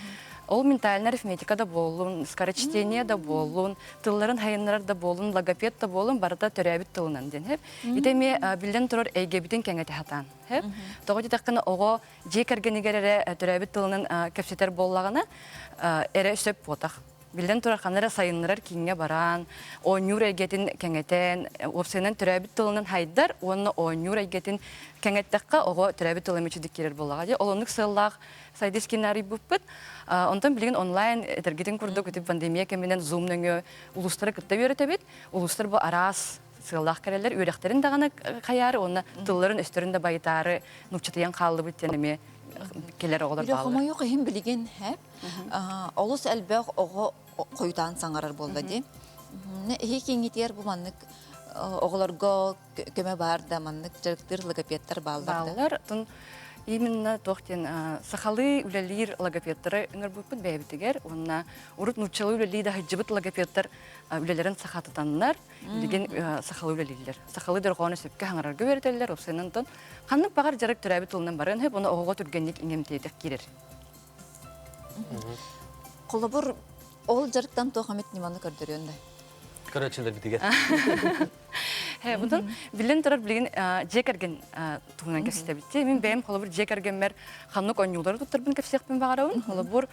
[SPEAKER 5] Ол ментальная арифметика да болун, скорочтение да болун, тылларын хайынлар да болун, логопед да болун, барыда төрәбит тылынан ден хеп. Итеме билден турар әйгебитен кәңәте хатан. Хеп. Тоғы детаққыны оғы жекергенегерere төрәбит тылынан кәпсетер боллағына әрі сөп потақ. Билден турар қанара сайынлар кейінге баран, ойнюр әйгетін кәңәтен, опсенен төрәбит тылынан хайдар, оны ойнюр әйгетін кәңәттәққа оғы төрәбит тылын мечедік керер боллаға. Олонық сыллақ сайдыс кинари бұппыт. Онтан білген онлайн этергетін күрді көтіп пандемия кәменен зумныңы улустары күтті өретебет. Улустар бұл арас сыллақ кәрелер, өректерін дағаны қаяры, оны тылларын өстерін де байытары, нұпчатыян қалды бүттенеме келер оғылар
[SPEAKER 1] Бирі
[SPEAKER 3] бағылар.
[SPEAKER 1] қомайық ең білген әп, олыс әлбәқ оғы қойдан саңарар болды де. Эхе кеңетер бұл маннық оғыларға көмі бар да маннық жарықтыр логопедтар балдарды.
[SPEAKER 5] Балдар, именно тоқтен сахалы үлелер логопедтары үңір бұппыт бәйбітігер, онына ұрыт нұтчалы үлелей да жібіт логопедтар үлелерін сахатытаннар, деген сахалы үлелейлер. Сахалы дұрғаны сөпке хаңарарға өретелер, опсайнан тон. Қанның бағар жарық түрәбі тұлынан барын, оны оғыға түргенлік иңемтейдік керер.
[SPEAKER 1] Қолабыр ол жарықтан тоқамет неманы көрдірі өнді?
[SPEAKER 2] Көрәтшілер бітігер.
[SPEAKER 5] Бұдан білін тұрар білген жекерген туғынан кәпсеті бітті. Мен бәйім қолы бір жекергенмер қанық ойнулары тұттырбын кәпсеқпен бағарауын. Қолы бұр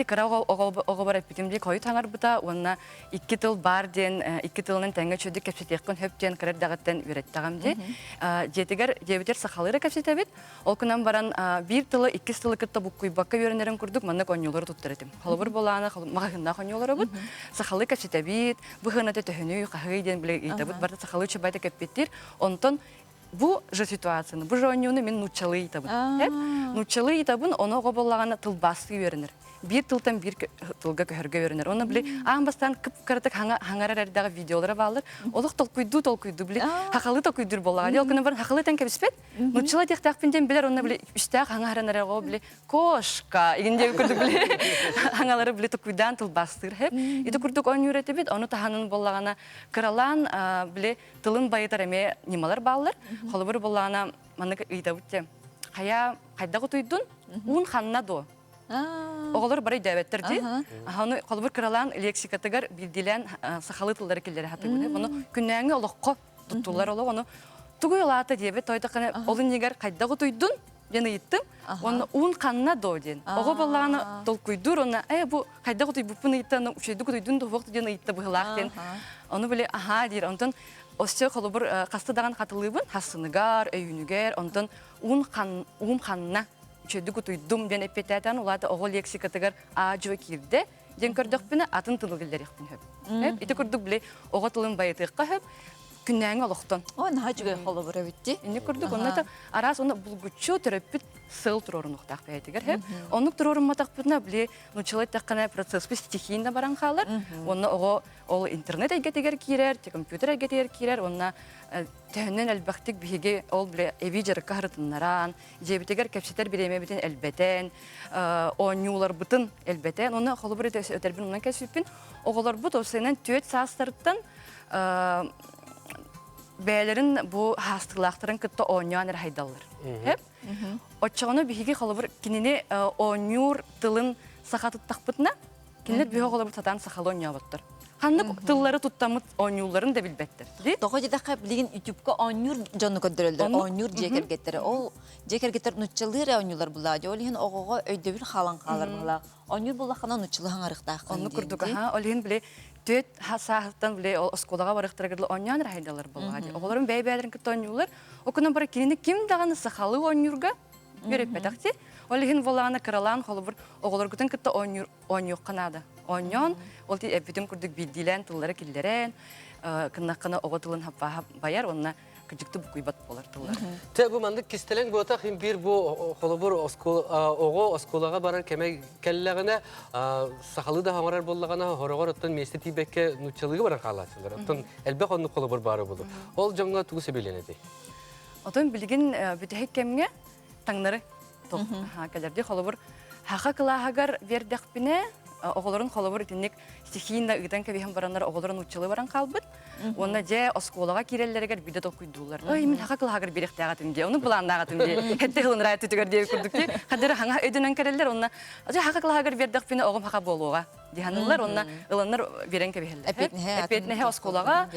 [SPEAKER 5] кіра оғы бар әппетімде қойы таңар бұта. Онына 2 тыл бар ден, 2 тылынан тәңі чөді кәпсетеқпен хөптен кірер дағыттен үйреттіғам де. Жетігер жебетер сақалыры кәпсеті бет. Ол күнан баран 1 тылы 2 тылы күтті бұқ құйбаққа өрінерін күрдік, манық ойнулары тұттыр етім. Қолы бұр болағына мағағында ойнулары бұд. Сақалы кәпсеті бет, бұғынаты төхіні қағыйден біле етабыд барда сақалы байта кәппеттер, онтон бұ жа ситуацияны, бұ жа ойнуыны мен нұтчалы етабын. Нұтчалы етабын, оны оға болағаны тылбасы өрінір. Bir tıltan bir tılga köhörge öğrenir. Onu bile ağın kıp karatak hangarar erdağı videolara bağlar. Oluk tolkuydu bile hakalı tolkuydur bolağa. Yolkuna var hakalı tan kebspet. Nutçala diye takpinden bilir onu bile üstak hangaran arağı bile koşka. İgince kurduk bile hangaları bile tolkuydan tılbastır hep. İdi kurduk onu üretebet. Onu tahanın bolağına kıralan bile tılın bayıtar eme nimalar bağlar. Halıbır bolağına manık iyitavuttem. Kayda kutuydun un hanna do. Oğullar barı devlettirdi. Onu kalbur kıralan leksikatıgar bildilen sahalı tılları kelleri hatı bunu. Onu günleğine olukko tuttular olu onu. Tuğuyolata diye bir toydakını olun yeger kayda kutuydun yanı gittim. Onu un kanına doğdun. Oğul balağına dolkuydur ona. Bu kayda kutuy bu bunu yittan şeydi kutuydun da vakti yanı yitti bu hılaqten. Onu böyle aha der. Ondan Osça kalbur kastı dağın katılığın hasınıgar, öyünüger. Ondan un kanına Çöydü kutuydum den epeteten ulada oğul leksikatıgar ağacı kirdi. Den kördük bine atın tılgılar yakpın hep. İti kördük bile oğa tılın bayıtıqqa hep künnäňe oluqtan.
[SPEAKER 1] O nahajıga xolu bura bitti.
[SPEAKER 5] Indi kördük onu da aras onu bulguçu terapit sıl turorunuqtaq bayıtıgar hep. Onu turorunmataq bile nuçılay taqqana prosespi stihiyinde baran қалар. Onu oğa ol internet egeteger kirer, kompüter egeteger kirer, ona Təhəndən əlbəxtik bihige ol bile evi jarıqqa hırıtınlaran, jebiteger kəpsəter bireme biten elbeten, oynular bıtın elbeten, onu xolu bir öterbin ondan kəsipin, oğular bu dosyanen tüet sağıstarıttan bəyələrin bu hastıqlaqların kıtta oynayan haydallar. Hep. Oçağını bihige xolu bir kinini oynur tılın saxatıttaq bıtına, kinnet bihe xolu bir tatan saxalı oynayabatdır. Hanlık tılları tuttamıt oynuyorların da bilbettir.
[SPEAKER 1] Toğa jeda bilgin YouTube'ga oynuyor canı ködürüldür. Oynuyor jeker getiri. O jeker getir nutçalığı oynuyorlar buladı. Olihin oğuğa öydevil xalan qalır bula. Oynuyor bulaqana nutçalı hangarıqtaq.
[SPEAKER 5] Onu kurduk ha. Olihin bile tüet sahatan bile oskolağa varıqtıragırlı oynayan rahaydalar buladı. Oğuların bey-beylerin kıt oynuyorlar. Okunan bara kinini kim dağını saxalı oynuyorga görüp bedaqti. Olihin volağına kıralan xolubur oğular gıtın kıtta oynuyor kanadı. Оньон, ол ти эпитим курдук биддилен, тыллары киллерен, кыннаккына ого тылын хаппа баяр, онна кыжыкты букуйбат болар тыллар.
[SPEAKER 2] Те бу мандык кистелен бота хим бир бу холобур ого осколага барар кеме келлегине сахалы да хаңарар боллагана хорогор оттон месте тибекке нучалыгы барар калачылар. Оттон элбек онну холобур бары болу. Ол жаңга тугу себеленеди.
[SPEAKER 5] Отон билген бүтехек кемге таңнары тох келерди холобур хака кылахагар вердекпине оголорун холобур тинник стихийна ыгдан кебиһен бараннар оголорун учылы баран калбыт. Онна же осколага киреллергер биде токуйдуулар. Ой, мен хака кылахагар беректагатым же, оны буландагатым же. Хетте хылын райты түгөр деп курдук. Кадыр хаңа өдөнөн кереллер, онна же хака кылахагар вердекпине огым хака болууга. Диханылар, онна ыланнар берен кебиһеллер. Эпетне осколага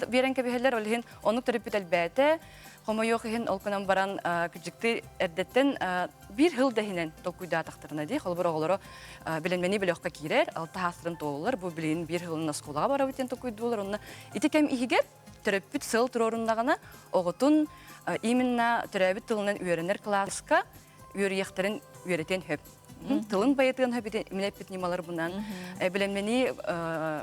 [SPEAKER 5] берен кебиһеллер, олхин онук төрөпүт элбәте. Хомо йохин олкунан баран күжүкти эрдеттен бир хыл дехинен токуйда тактырына ди. Холбор оголоро биленмени билөккө кирер, алты хасырын тоолар, бу билин бир хылын сколага бара битен токуйдуулар. Онна итекем ихигер төрөпүт сыл турурундагына оготун именно төрөбүт тылынан үйренер класска үйрөйектерин үйрөтен хөп. Тылын байытын хөбүтен имлеппит немалар бунан. Биленмени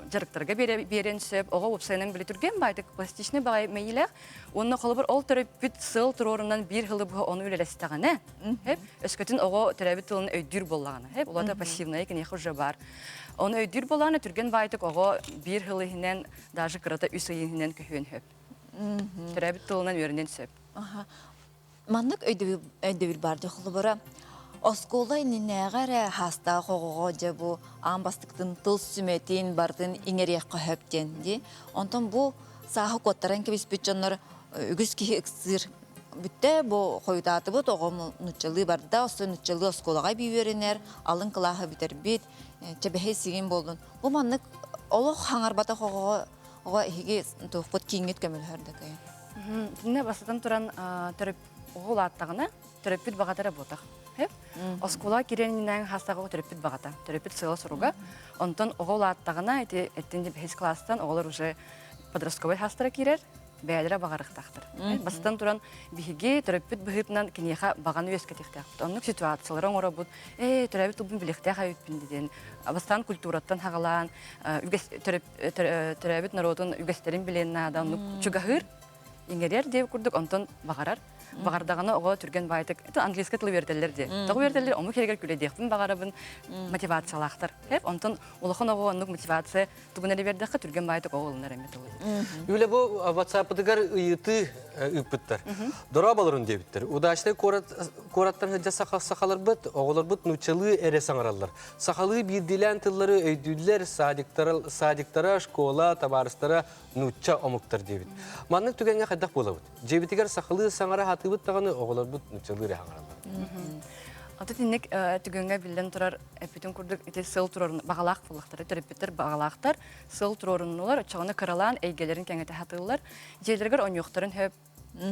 [SPEAKER 5] жарыктарга берен сөп, ого опсайнан биле турген байтык пластичный багай мейлек. Онна холбор ол төрөпүт сыл турурунан бир хылы бу ону үлелестаганы. Хеп өскөтүн ого төрөбүт тылын өйдүр боллаганы. Хеп уларда пассивный экен уже бар. Оны өйдүр боллаганы түрген байтык ого бир хылы хинен даже кырата үс айынен көһөн хөп. Төрөбүт тылынан үйрөнен сөп.
[SPEAKER 1] Маннык өйдөбүл барды холбора. Осколай нинегара хаста хогого жабу амбастыктын тыл сүметин бардын иңерекка хөптен ди. Онтон бу сахы коттаран кебис bütçönler үгүс ки ыксыр бүтте бу койдаты бу тогом нучылы барда осы нучылы осколага бийверенер алын кылахы битер бит чебехе сигин болдун. Бу маннык олох хаңарбата хогого ого иги тофпот кингет көмөл хөрдөкөй.
[SPEAKER 5] Тинне басатан туран төрөп оголаттагына төрөпүт багатара ботак. Оскола киренинен хастагы төрөпүт багата. Төрөпүт сыла суруга. Онтон оголаттагына эттинде бес класстан оголор уже подростковый хастара кирер. Бәлдәре багарыктактыр. Бастан туран биһиге төрөпүт быһытнан кинеха баганы өскәтектә. Онны ситуациялар оңора бут. Төрөпүт бу билектә хайыппин диден. Бастан культураттан хагалан, төрөпүт народун үгәстерин билен надан чугахыр. Иңерер деп курдук, онтон багарар. Багардаганы ого түрген байтык. Это английский тил берделер ди. Тогы берделер, ому керегер күледекпин багарабын мотивациялактыр. Хеп, онтон улахан ого онук мотивация тугунары бердекке түрген байтык оголунар эмети.
[SPEAKER 2] Юле бу WhatsApp-дагар ыйыты ыппыттар. Дора баларын дебиттер. Удачтай кораттан хыджа сахалар бит, оголор бит нучылы эре саңараллар. Сахалы бирдилен тыллары өйдүллер садиктара, школа, табарыстара нучча омуктар дебит. Маннык түгенге кайдак болобут. Жебитигер сахалы саңара хатыбыт таганы оголор бит нучылы эре саңараллар.
[SPEAKER 5] Аты тинник түгөнгө билден турар эпитин курдук ите сыл турарын багалак булактар, төрөпүттөр багалактар, сыл турарыннылар, чагына кыралан эйгелерин кеңете хатылар, жерлергер оньюктарын хөп,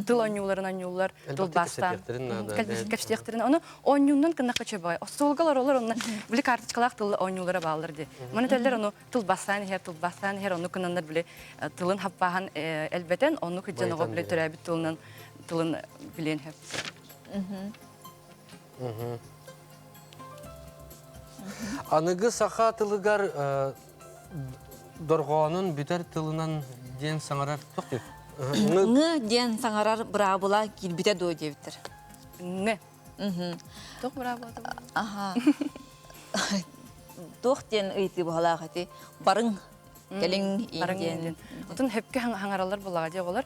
[SPEAKER 5] тыл оньюларын оньюлар, тыл бастан. Кепстектерин аны оньюндан кынакка чөбай. Осулгалар олар онна биле карточкалак тыл оньюлара баалар ди. Монитерлер аны тыл бастан хер аны кынандар биле тылын хаппахан элбетен аны кыжаныга биле төрөбүт тылын билен хөп.
[SPEAKER 2] Аныгы саха тылыгар доргонун бүтер тылынан ден саңарар ток деп.
[SPEAKER 1] Ны ден саңарар брабула килбите до дебиттер.
[SPEAKER 5] Не. Ток браво.
[SPEAKER 1] Аха. Тох ден ыйты балагаты барың келин инден.
[SPEAKER 5] Отун хепке хаңаралар булага же олар.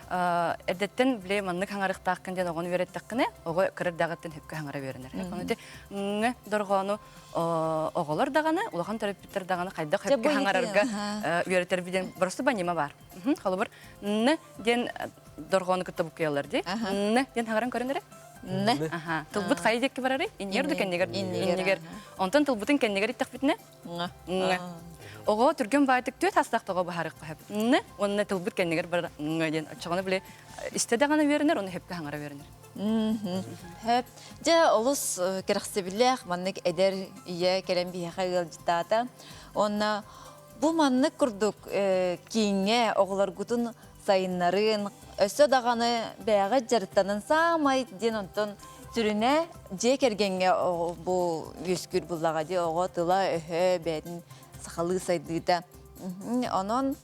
[SPEAKER 5] Эрдеттен биле маннык хаңарыктак кенден огону береттеккене, ого кырдагаттан хепке хаңара беренер. Онуте ны доргону оголор даганы, улахан төрөпүттөр даганы кайда хепке хаңарарга үйрөтер биден просто банима бар. Халыбыр ны ден доргону кытып кыялар ди. Ны ден хаңаран көрөнөр.
[SPEAKER 1] Не.
[SPEAKER 5] Аха. Тылбыт кайдекке барары? Иннер кеннегер. Онтон тылбытын кеннегер иттакбитне? Ны. Ого түрген байтык төт хастактыга бахарык хеп. Не, онны тылбыт кеннегер бар ден чаганы биле истедаганы беренер, оны хепке хаңара беренер.
[SPEAKER 1] Хеп. Же олус керексебилек маннык эдер ие келен бияга ылжытата. Онна бу маннык курдук кийинге оглар гутун сайыннарын өсө даганы бияга жарыттанын самай ден онтон түрүнө же кергенге бу үскүр буллага де ого тыла өһө бедин сахалы сайдыда. Онон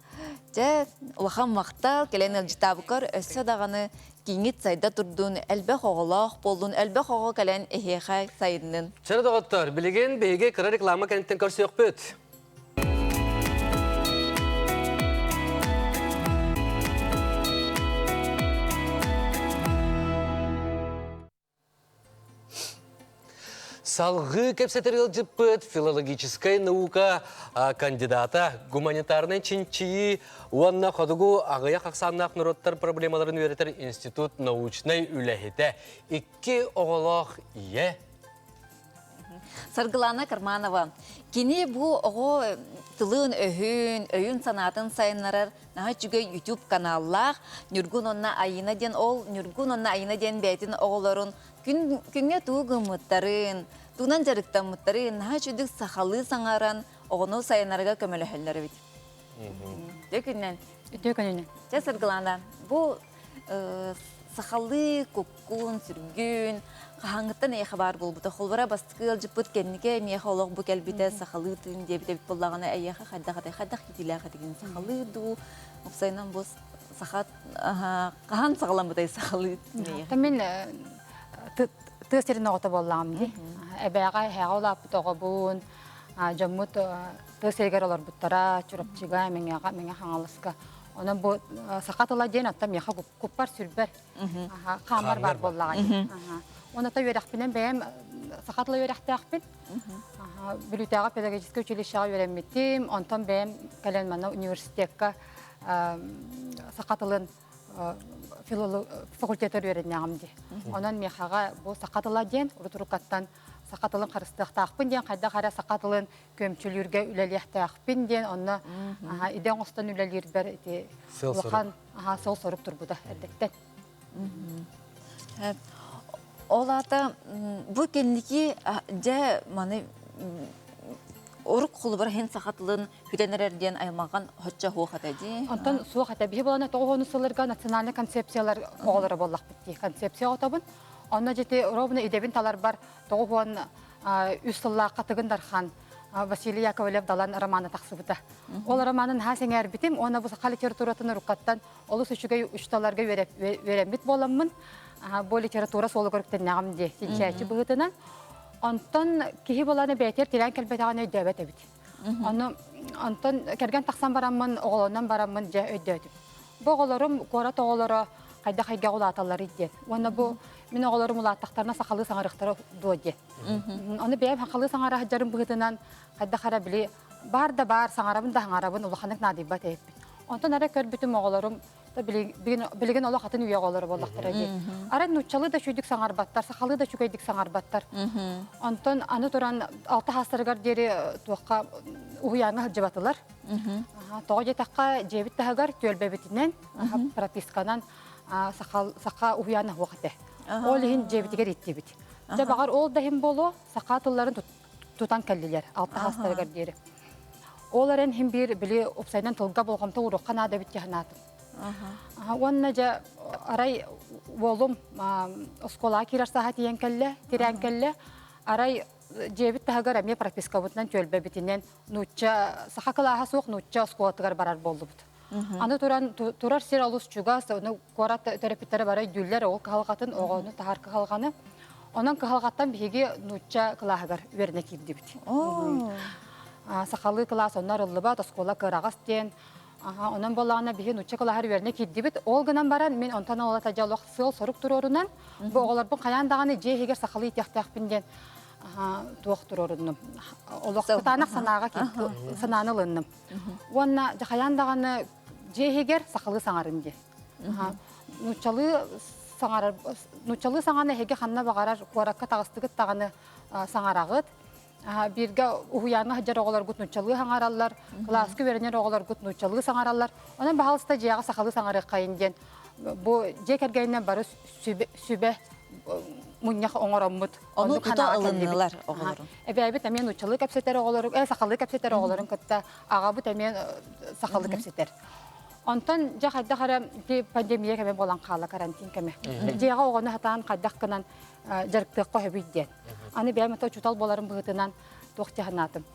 [SPEAKER 1] же улахан мактал келен элжитабыкар өссө даганы киңит сайда турдун элбе хоголох болдун элбе хого келен эхеха сайдынын.
[SPEAKER 2] Чара доғыттар, білеген бейге кыра реклама кәнеттен көрсі өкпөт. Салғы кепсетер жыппыт филологическая наука кандидата гуманитарный чинчии уанна ходугу ағыя қақсаннақ нұроттар проблемаларын өретер институт научной үләхеті. Икки оғылақ ие.
[SPEAKER 1] Саргылана Карманова. Кини бу оғы тылын өйін санатын сайынларар наға жүгі YouTube каналлақ Нүргун онна айына ден ол Нүргун онна айына ден бәйтін оғыларын күнге туғымыттарын, туғынан жарықтамыттарын наға жүдік сақалы саңаран оғыну сайынларға көмілі хөллері бит. Дөкіннен?
[SPEAKER 3] Дөкіннен.
[SPEAKER 1] Жа Саргылана, бу сақалы көккун, сүргүн, қағаңыттан эйхі бар бұл бұта. Қолбара бастықыл жыппыт кеннеге мейхі олық бұл кәлбіті сақалы түйін дебіті бит болағына әйеқі қаддақ кетіліға деген сақалы ду. Опсайынан бұл сақат, қаған сақалан бұтай сақалы мейхі.
[SPEAKER 6] Тәмен тыстерін оғыты болағым де. Әбәға әға олап бұтығы бұн, жаммыт тысергер олар бұттара, чүрапчыға, меңе қаңалысқа. Onun bu sakatıla diyen hatta miha kupar sürber, kamar var bollağı. Onu da yörekbinen benim sakatıla yörekte akbin. Bülüteğe pedagojik uçuluşa öğrenmedim. Ondan benim gelen bana üniversiteye sakatılın fakültetleri öğrenmeyimdi. Onun mihaga bu sakatıla diyen uruturukattan sakatılın karıstıqta akbin diyen, kayda kara sakatılın kömçülürge üleliyekte akbin diyen, onu iden ostan üleliyirber eti ulan sol sorup dur bu da erdekten.
[SPEAKER 1] Olata bu kendiki de mani oruk kulu hen sakatılın hüdeneler diyen ayılmağın hoşça hoğat edi.
[SPEAKER 6] Ondan soğuk hata bir bulana toğunu sılırga nasyonalne konsepsiyalar oğuları bollak bitti. Konsepsiya otabın. Onda jeti rovna idebin talar var. Toğuan üsülla katıgındarhan Vasiliy Yakovlev dalan romanı taqsıbıda. Ol romanın hasenger bitim. Ona bu sakal literaturatını rukattan olus üçüge üçtalarga verembit bolamın. Bu literatura solu görükten nağım de. Sinçayçı bığıtınan. Ondan kihi bolana beter tiren kelbetağını ödebet ebit. Ondan kergen taqsan baramın, oğlandan baramın je ödebet. Bu oğlarım korat oğlara kayda ulatalları diyen. Ona bu min oğlarım ulataklarına sakalı sanarıqtara doğdu. Onu beyem hakalı sanara hajarım bığıtınan kayda kara bili bar da bar sanarabın da hangarabın ulaqanık nadibat ebit. Ondan ara kör bütün oğlarım bilgin ola xatın üye oğları bollaqtara diyen. Ara nutçalı da şüydük sanarbattar, sakalı da şükeydik sanarbattar. Ondan anı duran altı hastırgar deri tuğqa uhuyanı hıcıbatılar. Toğa jetaqqa jebit tahagar tölbebetinden, propiskanan saqa uhuyanı huaqte. Ol hin jebitiger itti bit. Jabaqar ol da hem bolu saqatılların tutan kelliler, altı hastırgar deri. Olaren hem bir bili opsaydan tılga bolğamta uruqan ada bit yahnatım. Onna ja aray volum oskola kirar sahat yen kelle, tiren kelle. Aray jebit tahagar ame propiska butnan tölbebetinden nutça saqaqalaha soq nutça oskolatgar barar boldu bit. Аны турар сер алус чугас, оны корат терапевттері барай дүллер ол кахалғатын оғаны тахар кахалғаны. Онан кахалғаттан бейге нучча кылағығар веріне кейді бит. Сақалы кылас онар ұллыба, тоскола кырағас ден. Онан болағына бейге нучча кылағар веріне кейді бит. Ол гынан баран мен онтан ола тажалуақ сыл сорық тұр орынан. Бұл оғаларбын қаяндағаны же егер сақалы итяқтақ бінден туақ тұр орыным. Олық санаға кейді, сананы лынным. Онна қаяндағаны жегер сақалы саңарын де. Нучалы саңаны хеге қанна бағарар қуараққа тағыстығыт тағаны саңарағыт. Бірге ұхуяны хыджар оғылар күт нучалы саңаралар, классы веренер оғылар күт нучалы саңаралар. Онан бағалыста жеға сақалы саңары қайынден. Бұл же кәргейінен бары сүбе мұнияқ оңырамыд.
[SPEAKER 1] Оны күті алынылар оғыларын.
[SPEAKER 6] Әбәйбіт әмен нучалы кәпсетер оғыларын, сақалы кәпсетер оғыларын күтті ағабыт әмен сақалы кәпсетер. Онтан жа қайда қара пандемия кәме болан қала карантин кәме. Жеға оғаны хатан қайдақ кынан жарықтық қойы бүйден. Аны бәйім ұта чутал боларын бұғытынан тоқтияғанатым.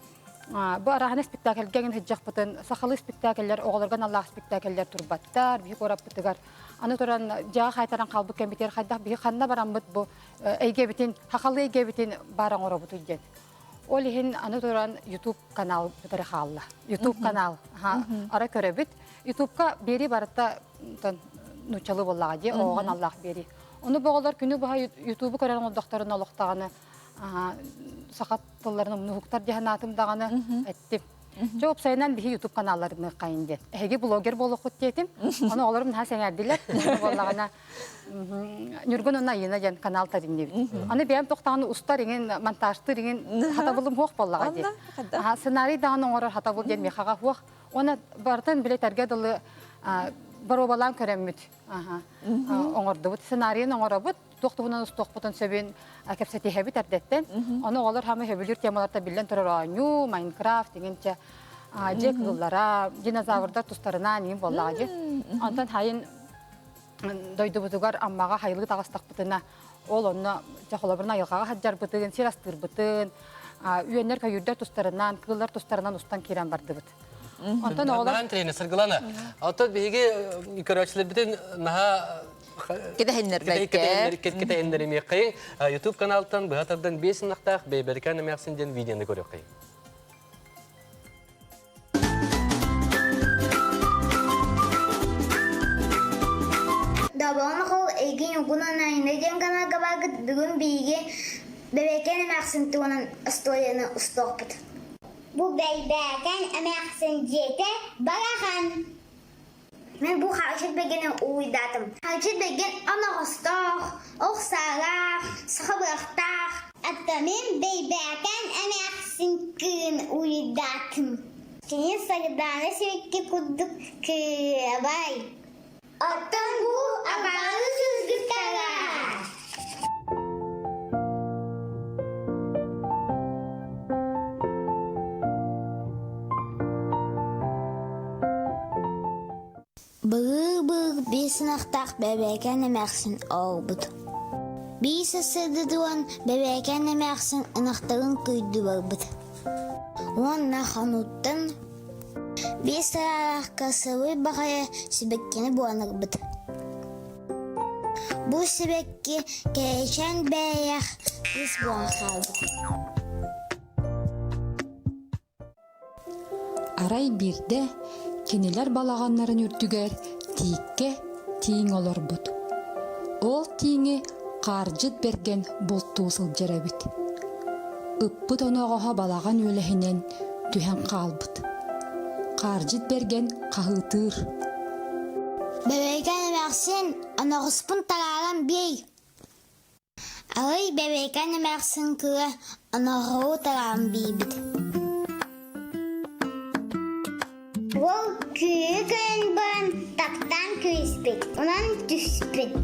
[SPEAKER 6] Bu arahane spektakelgen hecek butun, sakalı spektakeller, oğlargan Allah spektakeller turbattar, bir korap butugar. Anı turan jağa haytaran kalbı kembiter haydak bir kanna baran but bu ege bitin, hakalı ege bitin baran ora butu jen. Olihin anı turan YouTube kanal biteri halla. YouTube kanal. Ara körebit. YouTube'ka beri baratta nuçalı bollağı oğan Allah beri. Onu boğalar günü baha YouTube'u kören o doktorun oluqtağını sakat tıllarını nuhuktar cehanatım dağını ettim. Çok sayınan bir YouTube kanallarını kayındı. Hege blogger boluqut dedim. Onu olurum ha sen erdiler. Bollağına Nurgun ona yine jen kanal tadinlebi. Onu benim toqtağını ustar ingen montajtır ingen hatabılım hoq bollağı de. Senaryo dağını orar hatabıl jen mehaga hoq. Ona bartan bile terge dalı barobalan köremmüt. Oңорду бут сценарийн оңоробут тоқтуунан устуқпутун сөбүн кепсети хэбит эрдеттен оны олар хамы хөбүлүр темаларда билен турараню Майнкрафт дегенче жек кыллара динозаврдар тустарына ним боллагы антан хайын дойдубутугар аммага хайлы тагастакпытына ол онно жахолобурна айылгага хаджарбытын сирастырбытын үйөннер көйүрдөр тустарынан кыллар тустарынан устан кирен бардыбыт. Антон олар
[SPEAKER 2] Антон сыргылана. Ата биге икарачылар битен наха
[SPEAKER 1] Кедехеннер
[SPEAKER 2] кетеннер меккай YouTube каналтан бахатардан 5 нактах бейберкан эмексинден видеоны көрөккай.
[SPEAKER 7] Dabana kol egin yugunan ayınlayken kana kabak düğün bilgi bebeken emeksin tuğunan istoyanı ustokput. Bu bebeken emeksin jete balakan. Ben bu harcet begene uydadım. Harcet begen ana ustok, oksara, sıkıbıktak. Hatta ben bebeken emeksin kın uydadım. Senin sarıdağına sürekli kuduk kıvay. Oton bu abalı süzgütara. Bığı bir sınıftak bebeken emeksin olbud. Bir sısırdı duan bebeken emeksin ınıktığın kuydu olbud. Onunla hanuttan bir sıra kasıvı bakaya sübekkini buanırbıd. Bu sübekki geçen beyak biz buan kaldı.
[SPEAKER 8] Aray birde keniler balağanların ürtüger tiikke tiiň olorbut. Ol tiiňi karjıt bergen boltuu sıljarabit. Ыппыт оноҕоһо балаган үлэһинэн түһэн хаалбыт. Каржыт берген каһыытыыр.
[SPEAKER 7] Bebeken emeksin anağıspın tarağın bey. Alay bebeken emeksin kıra anağı tarağın beybid. Ол күйі көн бұрын тақтан күйіспет, онан түспет.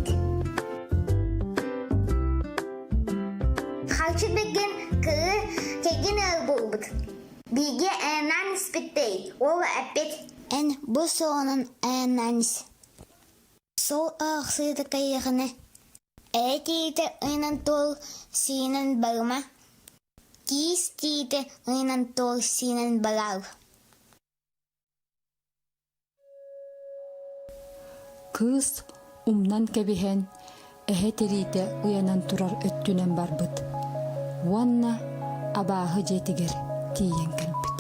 [SPEAKER 7] Халчы беген күйі теген өр болбыд. Биге әнан іспеттей, ол әппет. Ән бұл соғынан әнан іс. Сол ағсыды қайығыны. Әтейті ұйнан тол сүйінен барма. Кейс тейті ұйнан тол сүйінен барал.
[SPEAKER 8] Kız umnan kebihen ehe terite uyanan turar öttünen barbıt. Wanna abahı jetiger tiyen kelbit.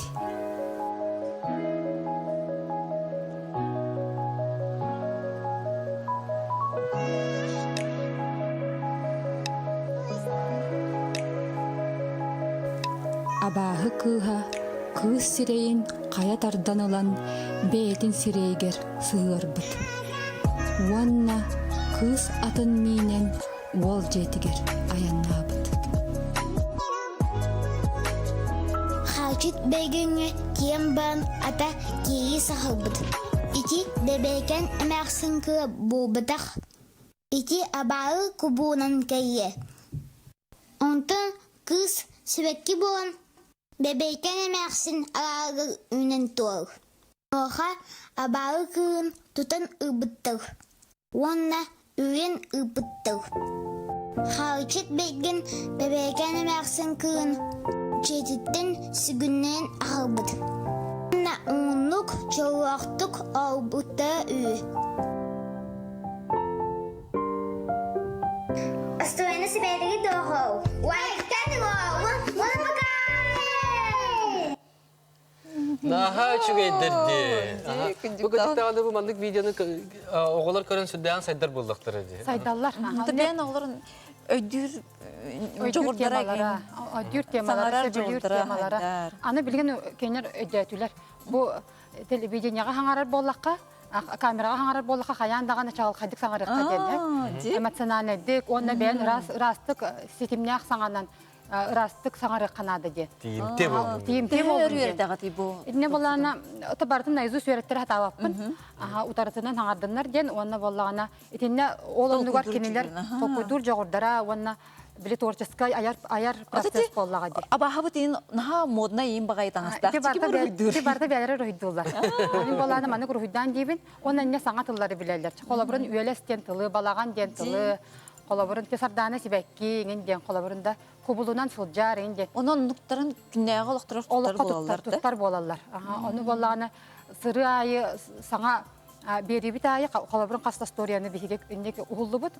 [SPEAKER 8] Abahı kıha kız sireyin kaya tardan olan beytin sireyger sığırbıt. Wanna kız atın minen wol jetiger ayannabıt.
[SPEAKER 7] Halçıt begenge kiyem ban ata kiyi sahılbıt. İki bebeken emeksin kıra bulbıdak. İki abağı kubunan kayye. Ondan kız sürekli bulan bebeken emeksin arağı ünen tuğur. Oha abağı kırın tutan ırbıttır. Wanna üren ırbıttır. Halçıt begen bebeken emeksin kırın Çetitten sügünden albıt. Na onluk çoğaltık albıta ü. Astoyna sibeligi doho. Vay kanıma.
[SPEAKER 2] Naha çügeydirdi. Bu gıdıkta bu mandık videonu oğullar körün süddeğen saydar buldukları diye.
[SPEAKER 6] Saydallar.
[SPEAKER 1] Ben oğların ödür
[SPEAKER 6] Ödür temalara, ödür temalara,
[SPEAKER 1] Sangarar
[SPEAKER 6] sebelür
[SPEAKER 1] joldıra
[SPEAKER 6] temalara.
[SPEAKER 1] haydar.
[SPEAKER 6] Ana bilgen kenler ödetüler. Bu televizyonyaga hangarar bollakka, kameraga hangarar bollakka hayan dagana çal kadık sangarıkka denler. Emotsional edik, onda ben rastık sitimnyak sanganan rastık sangarık kanada de.
[SPEAKER 2] Tiyimte bu.
[SPEAKER 6] Tiyimte oldu.
[SPEAKER 1] Örüyor dağıtı bu.
[SPEAKER 6] Ne bolana tabartın nayzu süretleri hata vapın. Aha utartından hangardanlar den ona bollana itinne oğlumdugar kiniler tokuydur jogurdara ona bile tворческая ayar процесс bollaga de.
[SPEAKER 1] Aba habutin naha modna yiyim bagay tanısta.
[SPEAKER 6] Ti barda belere rohidullar. Onun bolana manık rohidan dibin ona ne sanatları bilerler. Kolaborun üyeles den tılı balagan den tılı. Kolaborun tesardana sibekki ingen den kolaborunda kubulunan suljar ingen.
[SPEAKER 1] Onun nuktarın günlüğe oluqtırır
[SPEAKER 6] Tutar bolallar. Onu bollana sırı ayı sana beri bir ayı kolaborun kasta storyanı bihige indeki uhullu bud.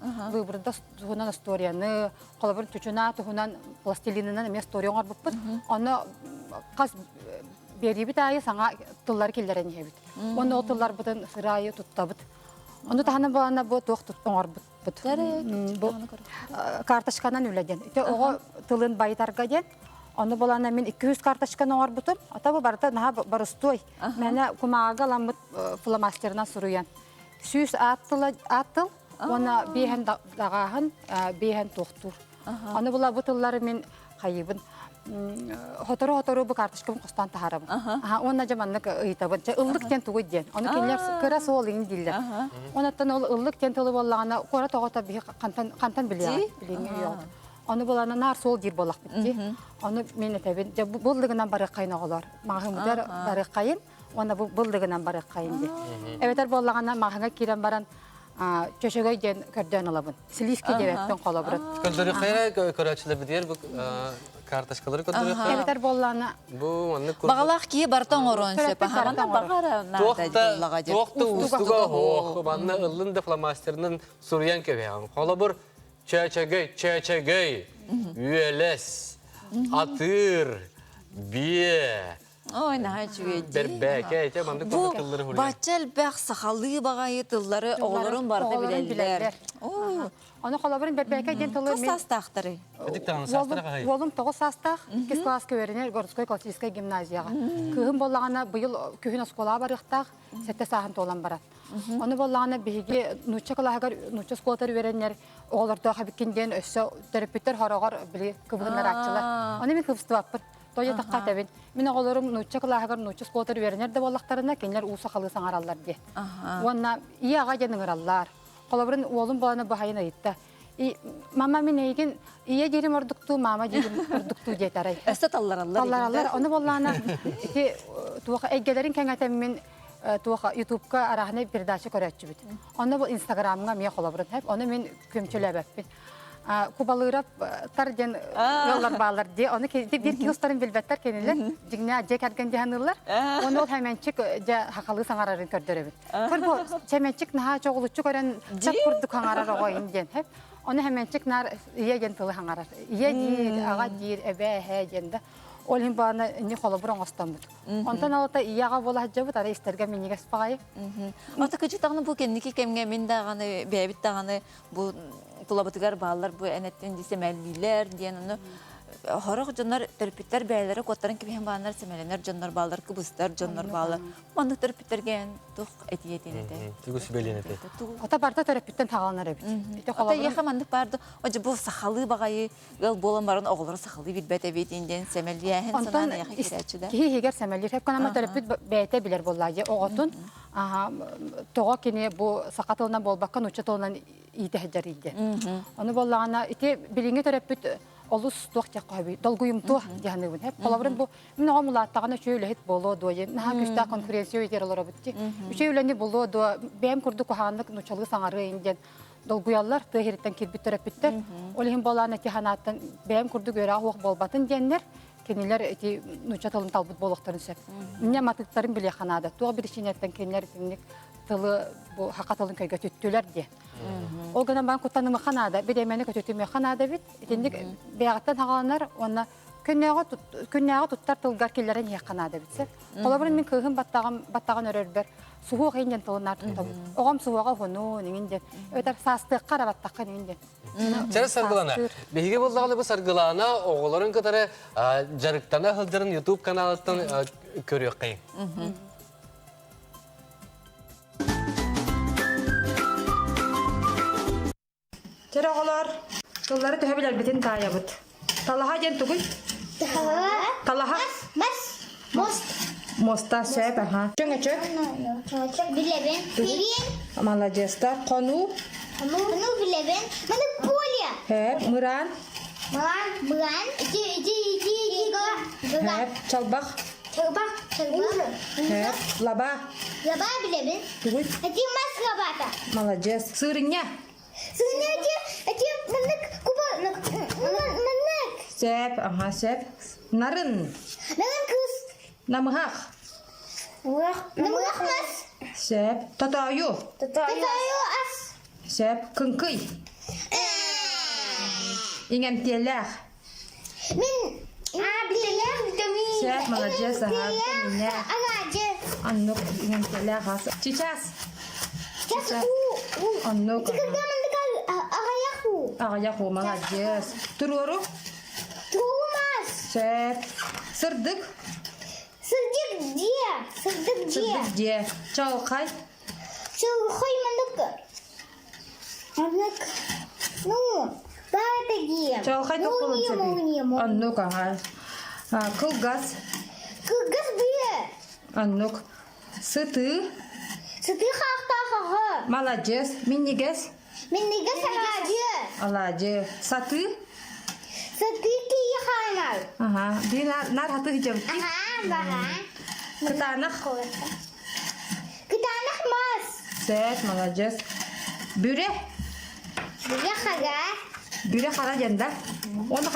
[SPEAKER 6] Burada tuhunan storyanı, kolaborun tüçüna tuhunan plastilininden emes storyan var bud. Onu kas beri bir ayı sana tıllar killerin hebit. Onu o tıllar budun sırı ayı tuttabıt. Onu tahanın bolana bu tuğ tuttuğar bud. Bu kartaşkanan üleden. O tılın baytarga den. Onu bolana men 200 kartaşkan oğar butum. Ata bu barda naha barıstoy. Mene kumaga lamıt flamasterina suruyan. Süs attıl. Ona behen dağahın, behen tohtur. Onu bola bu tılları men kayıbın. Hotoru bu kartaşkım kostan taharabın. Ona jamanlık ıytabın. Illık ten tuğu den. Onu kenler kıra soğul in diller. Onattan ol ıllık ten tılı bollağına kora toğata bir kantan biliyor. Yok. Onu bolana nar sol dir bolak bitti. Onu men etebin. Bu bıldığından barı kaynağı Mahmudlar barı kayın. Ona bu bıldığından barı kayın di. Eveter bollağına mahanga kiren baran çöşögöy den kördön alabın. Siliski devetten kolabırat.
[SPEAKER 2] Köldürü kayra köraçılı bir diğer bu kartaşkaları köldürü kayra.
[SPEAKER 6] Eveter bollağına
[SPEAKER 2] Bu manlık kurdu.
[SPEAKER 1] Bağlaq ki bartan oron sepa. Hamana bağara narda
[SPEAKER 2] Tohta ustuga hoğ. Manna ıllın da flamasterinin suruyan köpeğen. Kolabır çeçegöy, üyeles, atır, biye.
[SPEAKER 1] Oy naha çüvedi.
[SPEAKER 2] Berbeke, manlık
[SPEAKER 1] Bu
[SPEAKER 2] kılları hurya.
[SPEAKER 1] bahçel bağ sahalı bağayı tılları oğların barda bilirler.
[SPEAKER 6] Onu kolabırın berbeke den tılı
[SPEAKER 1] Kısas taxtırı.
[SPEAKER 2] Ödük tağını sastırı kayı.
[SPEAKER 6] Volum toğu sastaq, kis klas köveriner Gorskoy Klasiskay gimnaziyaga. Kıhın bollağına bu yıl kühün oskola barıqtaq, sette sahın tolan barat. Onu bollağına bihigi nuçça kalahagar, nuçça skolatarı verenler oğlar doğa bikinden össe terapitler haragar bili kıbığınlar akçılar. Onu min kıbıstı vapır. Toya taqqa tebin. Min oğlarım nuçça kalahagar, nuçça skolatarı verenler de bollaqtarına kenler uğsa qalı sanarallar diye. Ona iyi ağa jeningirallar. Kolabırın oğlum bolana bahayına gitti. Mama min egin iya jerim orduktu, mama jerim orduktu jetaray.
[SPEAKER 1] Öste tallarallar.
[SPEAKER 6] Tallarallar, onu bollana iti tuğa eggelerin kengatemin tuğa YouTube'ga arahne perdaşa koratçı bit. Onu bu Instagram'ga miye kolabırın hep, onu min kömçülebepin. Kubalırap tarjen yollar bağlar diye, onu bir kilosların bilbetler kendiler, jigna jekergen jahanırlar, onu ol hemençik hakalı sangararın kördörebit. Kır bu, hemençik naha çoğuluçuk ören çap kurduk hangarar oğayın gen hep, onu hemençik nar iya gentılı hangarar. Iya dir, ağa dir, ebe he gende. Olin bana ni kolabıran ostan bud. Ondan alta iyaga bola hacabut, ara isterge miniges pagayı.
[SPEAKER 1] Ata küçük dağını bu kendiki kemgemin dağını, bebit dağını, bu kulabatıgar bağlar, bu enetten disemelliler diyen onu. Horak canlar terapitler beyleri kotların gibi hem bağlar semelenler, canlar bağlar, kıbıslar, canlar bağlar. Mandık terapitler gen, tuğ etiyetini de.
[SPEAKER 2] Tuğu sibelini de.
[SPEAKER 6] Ota barda terapitten tağlanır ebit.
[SPEAKER 1] Ata yaha mandık bardı, acaba bu sahalı bağayı, gal bolan barın oğulları sahalı bilbet ebetinden semelliyen sana yaha kireçiler.
[SPEAKER 6] Ki higer semelir, hep kanama terapit beyte bilir bollağı. Oğutun, toğa kini bu sakatılından bolbakkan uçatılından iyi tehceriydi. Onu bollağına, iti bilingi terapit olus tuğ çakabi, dolguyum tuğ diyanıbın hep. Kolabırın bu, min oğa mulattağına şöyle hit bolu doyun, naha güçta konkurensiyo yeter olara bitti. Üçe öyleni bolu doğa, benim kurdu kuhanlık nuçalı sanarı ingen. Dolguyallar, tığıritten kirbit terapitler. Olihim bollağına tihanattan, benim kurdu göre hoğ bolbatın diyenler, Kendiler eti nuşa tılın talbut boluqtарын söp. Minne matıktарын bilе xanada. Tuğa bir işinetten kendiler tinlik tılı bu haqa tılın köyge tüttüler diye. O gana ben kutanımı xanada, bir demeni kötütümü xanada bit. Tinlik beyaqtan haqalanlar, ona künnağı tuttar tılgar kellerin ye xanada bitse. Kolabırın min kığın battağın örörber. Suhu qeynden tılınlar tutam. Oğam suhuğa honu ninginde. Öter sastık qara battaqqa ninginde.
[SPEAKER 2] Çara sargılana. Behiге болдағалы bu sargılana oğulların kadarı jarıktana hıldırın YouTube kanalından görüyor kayın.
[SPEAKER 6] Çara oğlar, tılları töhebler bitin tayabıt. Talaha jen tuguy. Talaha.
[SPEAKER 7] Most.
[SPEAKER 6] Mosta söp, aha. Çöngü çök.
[SPEAKER 7] Bileven. Birin.
[SPEAKER 6] Malajesta, konu.
[SPEAKER 7] Kanu bileven. Mana polya.
[SPEAKER 6] Hep, mıran.
[SPEAKER 7] Mıran. İki go.
[SPEAKER 6] Hep, çalbak.
[SPEAKER 7] Çabak.
[SPEAKER 6] Hep, laba.
[SPEAKER 7] Laba bileven.
[SPEAKER 6] Tuguy.
[SPEAKER 7] Ati mas labata.
[SPEAKER 6] Malajes. Sırınya.
[SPEAKER 7] Sebenarnya ati manak kuba manak.
[SPEAKER 6] Söp, aha söp. Narın.
[SPEAKER 7] Dengan kus.
[SPEAKER 6] Namıhak.
[SPEAKER 7] Nampak mas.
[SPEAKER 6] Söp. Tatayu.
[SPEAKER 7] Tatayo as.
[SPEAKER 6] Söp. Kınkıy. İngem tiyeler.
[SPEAKER 7] Min. Bileler vitamin.
[SPEAKER 6] Söp, malajes. Aha, ne?
[SPEAKER 7] Agaje.
[SPEAKER 6] Annuk, ingem tiyeler. Çiças.
[SPEAKER 7] Jasku.
[SPEAKER 6] Annuk.
[SPEAKER 7] Jika dia mendekal agayaku.
[SPEAKER 6] Ağayaku, malajes. Tururu.
[SPEAKER 7] Tumas.
[SPEAKER 6] Söp. Sırdık.
[SPEAKER 7] Sırdık dia.
[SPEAKER 6] Sırdık diye. Çalkay.
[SPEAKER 7] Suhoy mendek. Anak. No. Bata dia.
[SPEAKER 6] Çalkay tokulun sebi. Annuk, aha. Kılgaz.
[SPEAKER 7] Kegas biye.
[SPEAKER 6] Annuk. Sıtı.
[SPEAKER 7] Sedih ha.
[SPEAKER 6] Malajes. Minniges.
[SPEAKER 7] Menigas agaje.
[SPEAKER 6] Alacı. Satı.
[SPEAKER 7] Sediki hanal.
[SPEAKER 6] Aha. Bir nar hatı hicam.
[SPEAKER 7] Aha, bahan.
[SPEAKER 6] Kıtanak.
[SPEAKER 7] Kita anak mas.
[SPEAKER 6] Söp, malajes. Büre.
[SPEAKER 7] Dia kaga.
[SPEAKER 6] Büre harajanda. Onu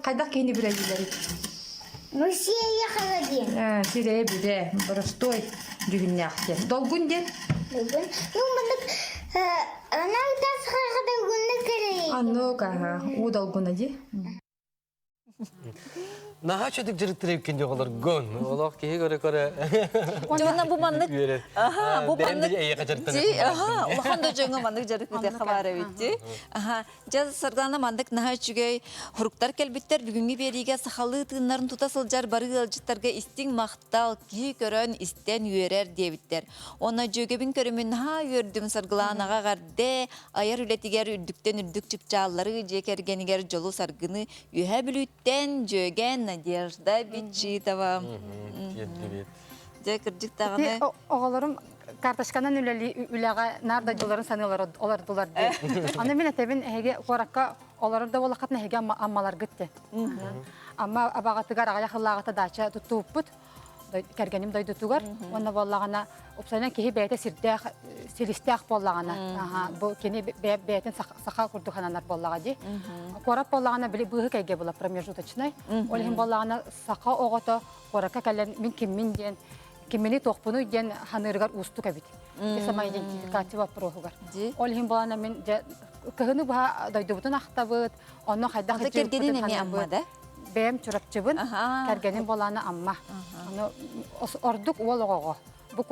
[SPEAKER 6] kaydak kendi büre yileri.
[SPEAKER 7] Musia ya kaga dia.
[SPEAKER 6] Sire büre. Prostoy. Düğünlükte. Dolgun den.
[SPEAKER 7] Bukan. Nu mendek. Anak tas kada guna kere.
[SPEAKER 6] Annuk, aha. O dolgun acı.
[SPEAKER 2] Naha çödük jırıktırıp kendi oğullar gön. Oğullar kehe göre.
[SPEAKER 1] Jonda bu manlık. Aha, bu
[SPEAKER 2] Benim de
[SPEAKER 1] manlık.
[SPEAKER 2] eye kaçırttın.
[SPEAKER 1] Aha, ulhan da jonga manlık jarık bir xabar bitti. Aha, jaz sargana manlık naha çügey huruktar kelbitter bugünkü beriga sahalı tığınların tutasılcar barı alcıtlarga istin maqtal ki körön isten yürer diyebitter. Ona jögebin körümün naha gördüm sargılanaga garde ayar ületiger ürdükten ürdük çıpçalları jekergeniger jolu sargını yühe bülütten jögen Надежда Бичитова. Кырдык таганы.
[SPEAKER 6] Oğullarım kardeşkanan ülega nerede yolların sanıyorlar olardılar diye. Anne min etebin hege korakka olar da volakatna hege ammalar gitti. Ama abagatıgar agaya xillagata daça tutuput. Kergenim daydı tugar. Ona vallagana opsana ki beyte silistak bollagana. Aha bu keni beyten saqa kurdu hananar bollaga di. Korap bollagana bili bu kege bolla промежуточный. Olhim bollagana saqa ogoto koraka kalen min den kimini toqpunu den hanırgar ustu kabit. Sama identifikati vaprohugar. Olhim bollagana min kahını baha daydı butun axtabıt. Onu hayda
[SPEAKER 1] Ata kergenin emi ammada.
[SPEAKER 6] Bem çorapçıbın kergenin bolana amma. Onu orduk wologo. Bu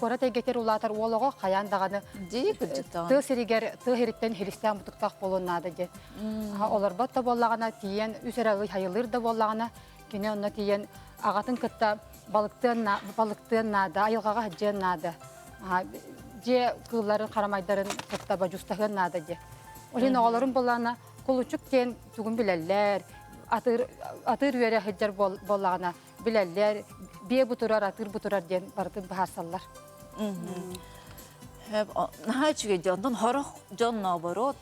[SPEAKER 6] korata getir ulatar wologo kayan dagаны.
[SPEAKER 1] Ди кырдык таганы.
[SPEAKER 6] Tı siriger tı heritten Hristiyan mutuktaq bolunada de. Ha olar batta bollagana tiyen üserağı hayılır da bollagana kine onna tiyen agatın kıtta balıktığın nada ayılgaga hajjan nada. Ha je kılların karamaydarın kıtta bajustağın nada de. Olin oğların bollana kuluçuk ten tugun bileller. Atır üyere hıccar bollağına bileller, biye buturar, atır buturar diyen barıtın baharsallar.
[SPEAKER 1] Naha çüge jondan horok jon nabarot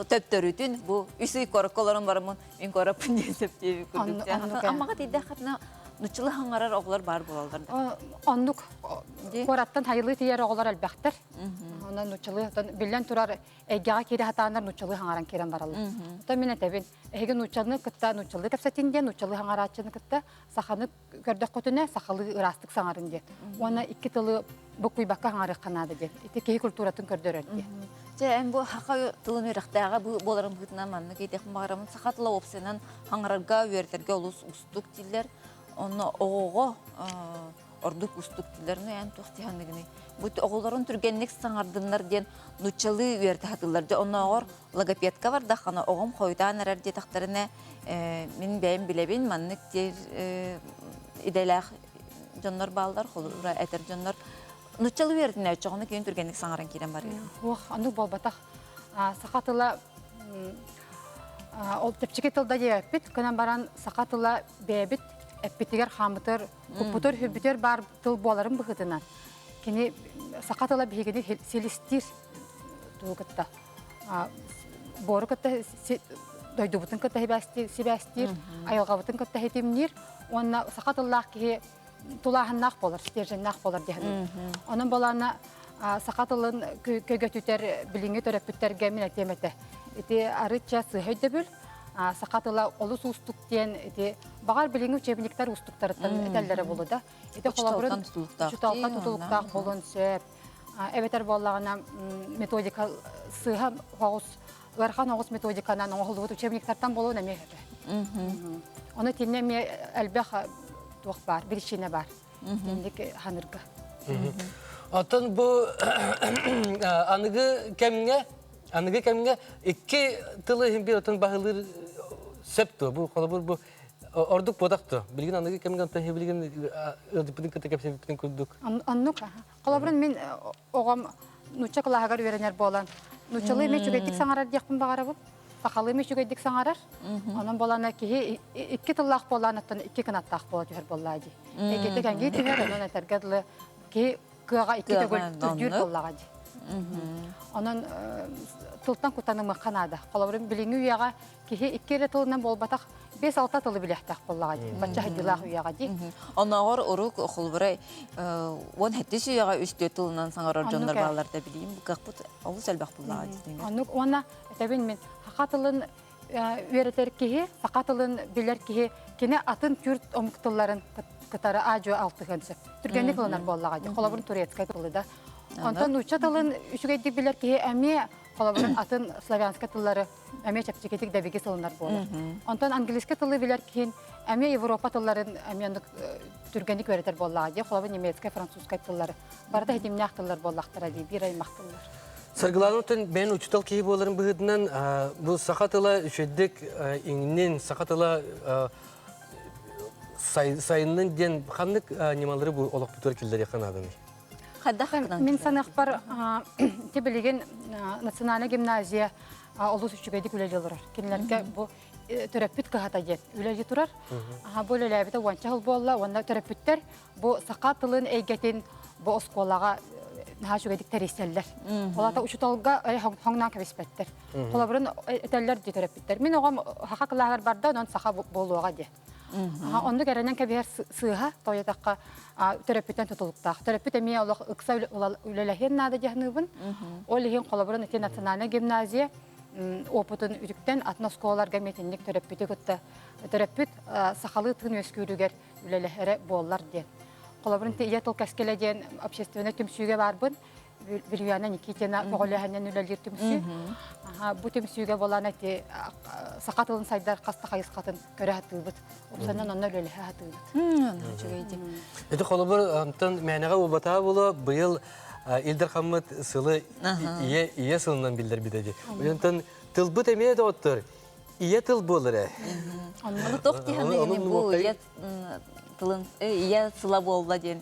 [SPEAKER 1] töptörütün bu üsü korakolaran barımın min korapın jesep diye kurduk. Amma gati xatna nuçulu hangarar oğlar bar bolallar.
[SPEAKER 6] Onluk korattan hayırlı tiyer oğlar elbaqtar. Ona nучалы билен турар эгяга кире хатанар нучалы хаңаран керен баралла. Та мен этебин эге нучаны кытта нучалы кепсетинде нучалы хаңарачыны кытта саханы көрдөк көтүнө сахалы ырастык саңарын де. Она 2 тылы букуй бакка хаңары канады де. Ити кей культуратын көрдөрөр де.
[SPEAKER 1] Жен бу хака тылын өрөктөгө бу боларым бутна манны кейтек магарам сахатла опсенен хаңарга вертерге улус устук дилер. Оны ого ордук устук дилерне эн тохтиһанныгыны. Бу оголларын түргенник саңардыннар ден нучалы верте хатылар. Оногор логопедка бар да хана огом койдан арар де тактарына мен бәйм билебин маннык дер иделах жоннор балдар холура этер жоннор нучалы вертине чогоны кейін түргенник саңаран кирен бар.
[SPEAKER 6] Ох, аны болбатах сахатыла ол тепчеке тылда жепит, кынан баран сахатыла бебит эппитигер хамытыр, купутур хүбүтер бар тыл боларын быхытынан. Кини сахатыла бигени селистир тугытта. Бору кытта дойдубутун кытта себастир, айылгабытын кытта хетимнир, онна сахатыллах ки тулахыннах болар, стерженнах болар дегенде. Onun bolana сахатылын көгөтүтер билинге төрөпүттерге мен этемете. Ити арыча сыйдыбыл сахатыла олус устук ден ити багар билинге чебниктер устуктардан этеллере болуда. Ити холобурун чуталка тутулуктак болон сөп. Эветер боллагана методика сыйга хогус Вархан огус методиканан оголубут учебниктардан болуна мехер. Оны тинеме элбех тух бар, биришине бар. Тиндик ханырга.
[SPEAKER 2] Атын бу аныгы кемге 2 тылы хим бир атын бахылыр септо бу холобур бу ордук бодакты. Билген аныгы кемге антан билген ылдыпын кытакапсен күрдүк.
[SPEAKER 6] Аннука. Холобурун мен огам нучаклагар веренер болан. Нучалы мечүгедик саңарар дияқпын бағарабын. Сақалы мечүгедик саңарар. Onun болана ки 2 тыллақ боланаттан 2 кынаттақ бола жүр боллади. Эгете кәнге тигер, onun этергедлі ки кыға 2 төгіл түр боллади. Onun тылтан кутанымы қанады. Қолабырын біліңі уяға ки 2 тылынан болбатақ 5-6 тылы білектақ боллади. Бача хадилақ уяға ди.
[SPEAKER 1] Онағыр ұрук оқылбырай, он хәттесі уяға 3 тылынан саңарар жондар баларда білейім. Қақпыт олы сәлбақ боллади.
[SPEAKER 6] Ona etebin min hakatılın vereter kihi, hakatılın biler kihi, kine atın Kürt omuktuların kıtarı ajo altıgınsı. Türkçe kılınar bollağı. Kolabın Turetskay kılıda. Ondan uçatılın üçügeydik biler kihi emi kolabın atın Slavyanska tılları emi çapçıketik debigi sılınar bolla. Ondan Angiliska tılı biler kihin emi Avrupa tılların emi Türkçe vereter bollağı. Kolabın Nimetskay, Fransuskay tılları. Barda hedimnyak tıllar bollaqtıra diye bir ay maktıllar.
[SPEAKER 2] Sargılanırken ben uçutal keyif olarım bıhıdından bu sakatıla üşedik inginin sakatıla sayının den kanlık nemaları bu olak bütür killeri yakın adamı.
[SPEAKER 6] Min sanakbar tebeligen nasyonal gimnaziya olus üçügeydik üleli olur. Kinlerge bu törepüt kıhata jet üleli turar. Bu ülelebite vançahıl bolla, vanda törepütler bu sakatılın eygetin bu oskolağa naşugedik teriseller. Olata uçutalga hongnan kebespetler. Kolabırın eteller de törepütler. Min oğam hakaklar barda non saha boluğa de. Onu gerenen kebiher sığha toyatakka törepütten tutuluqta. Törepüt emiye Allah ıksa ülelehin nada jahnıbın. O lihin kolabırın eti nasyonal gimnaziya oputun ürükten atnoskolar gametinlik törepütü gıtta. Törepüt sahalı tığın öskürüger ülelehere bollar de. Kolabırın teyye tol keskeleden общественный tümsüge barbın. Bilüyanın Nikitena Koğulahan'ın ülelir tümsü. Bu tümsüge bolan eti sakatılın saydar kasta kayıs katın köre hatılbıt. Opsandan onlar öyle hatılbıt.
[SPEAKER 1] Çok iyiydi.
[SPEAKER 2] Eti kolabır antan meğnağa obata bolu bu yıl İldar Hamad sılı iye sılından bildir bideci. Antan tılbıt emeye de otur. İye tıl bolur.
[SPEAKER 1] Onu tohtihanı bu tılın iya sıla bolla den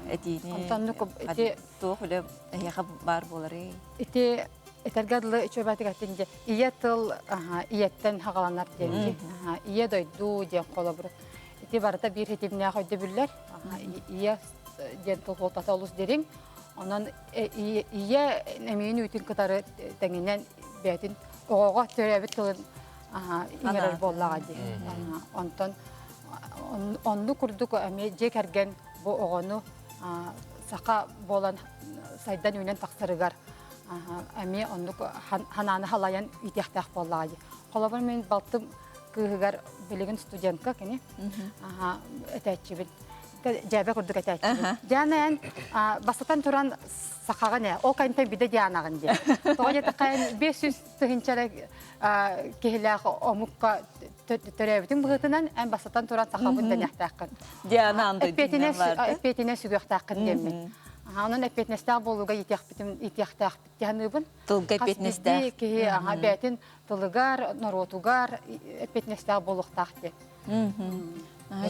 [SPEAKER 1] etini.
[SPEAKER 6] Antanlık eti
[SPEAKER 1] tohule yaha bar bolları.
[SPEAKER 6] Eti etergadlı çöbeti gatince iya tıl iyetten hagalanlar denci. Iya doydu den kolabır. Eti barata bir hetimne koydu biller. Iya den tıl voltata olus derin. Ondan iya emeğini ütin katarı tenginen betin oğa törebet tılın inerer bollağa di. Ondan onu kurduk emi jekergen bu oğunu сақа болан сайдан үйнен тақсырыгар әме ондық хананы халаян үйтяқтақ боллағай. Қолабар мен балтым күйігер білігін студентка кені әтәтчібін. Жәбе күрдік әтәтчібін. Жәнән басытан тұран сақаға не? Ол қайынтан биді дианағын де. Тоғын еті қайын 500 түхінчәрі кехіләқ омыққа төрәбітін бұғытынан ән басытан тұран сақабын дәнәқтәқін.
[SPEAKER 1] Диана андай
[SPEAKER 6] Әппетіне сүгіқтәқін демін. Onun epetnestağ boluga itiyaktağ bittiğinibin.
[SPEAKER 1] Tılga epetnestağ.
[SPEAKER 6] Ki betin tılıgar, norotugar epetnestağ boluqtağ de.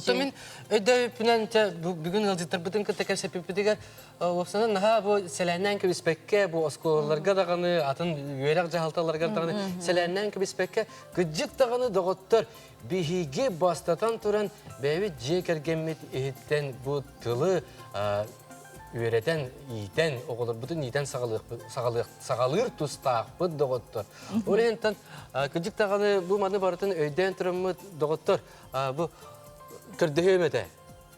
[SPEAKER 2] Мен өйдө пүнен бүгүн ылжыттар бүтүн кытта сепипидигер осынан наха бу селеннен кебиспекке бу осколларга даганы атын үйрак жахалталарга даганы селеннен кебиспекке гыжык даганы доготтор бихиге бастатан туран беби жекергеммит эхиттен бу тылы үйретен ийтен оголор бүтүн ийтен сагалыр тустаак бут доготтор. Орентан гыжык даганы бу маны бартын өйдөн тураммыт доготтор бу Кырдыхемете,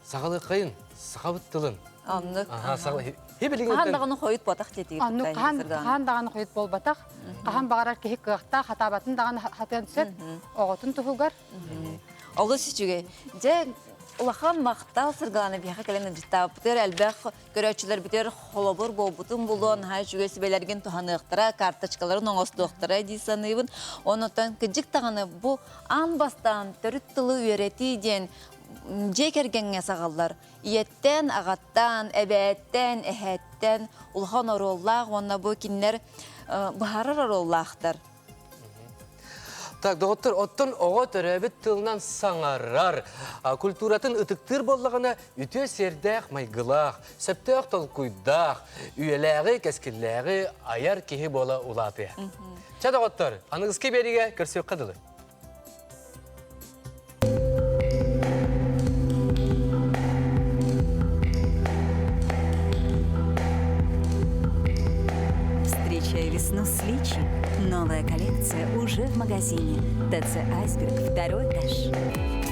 [SPEAKER 2] сағалы қайын, сақабыт тылын.
[SPEAKER 1] Аннык.
[SPEAKER 2] Қан
[SPEAKER 1] дағаны қойыт батақ тетігіп.
[SPEAKER 6] Қан дағаны қойыт бол батақ. Қан бағарар кехік қығықта, хатабатын дағаны хатын сөп, оғытын тұхылғар.
[SPEAKER 1] Олы сүчіге, же ұлақан мақтал сырғаланы бияқа кәлені жыттап бұтыр, әлбәқ көрәтшілер бітер холобыр бол бұтын бұлуын, хай жүгесі бәлерген тұханықтыра, карточкаларын оңыстуықтыра дейсаныбын. Онытан күджік тағаны бұл ан бастан түріт тылы үйеретейден жекергенге сағалар. Иеттен, ағаттан, әбәттен, әхәттен, ұлған ороллақ, онна бұл кенлер бұхарыр ороллақтар.
[SPEAKER 2] Так, доғыттыр, оттын оға төрәбіт тылынан саңарар. Культуратын ұтықтыр болығына үте сердәқ майғылақ, сөптәқ толқуйдақ, үйеләғі, кәскілләғі аяр кехі бола ұлаты. Ча доғыттыр, анығызке беріге көрсек қадылы.
[SPEAKER 9] Встречай весну с Личи. Новая коллекция уже в магазине. ТЦ «Айсберг», 2-й этаж.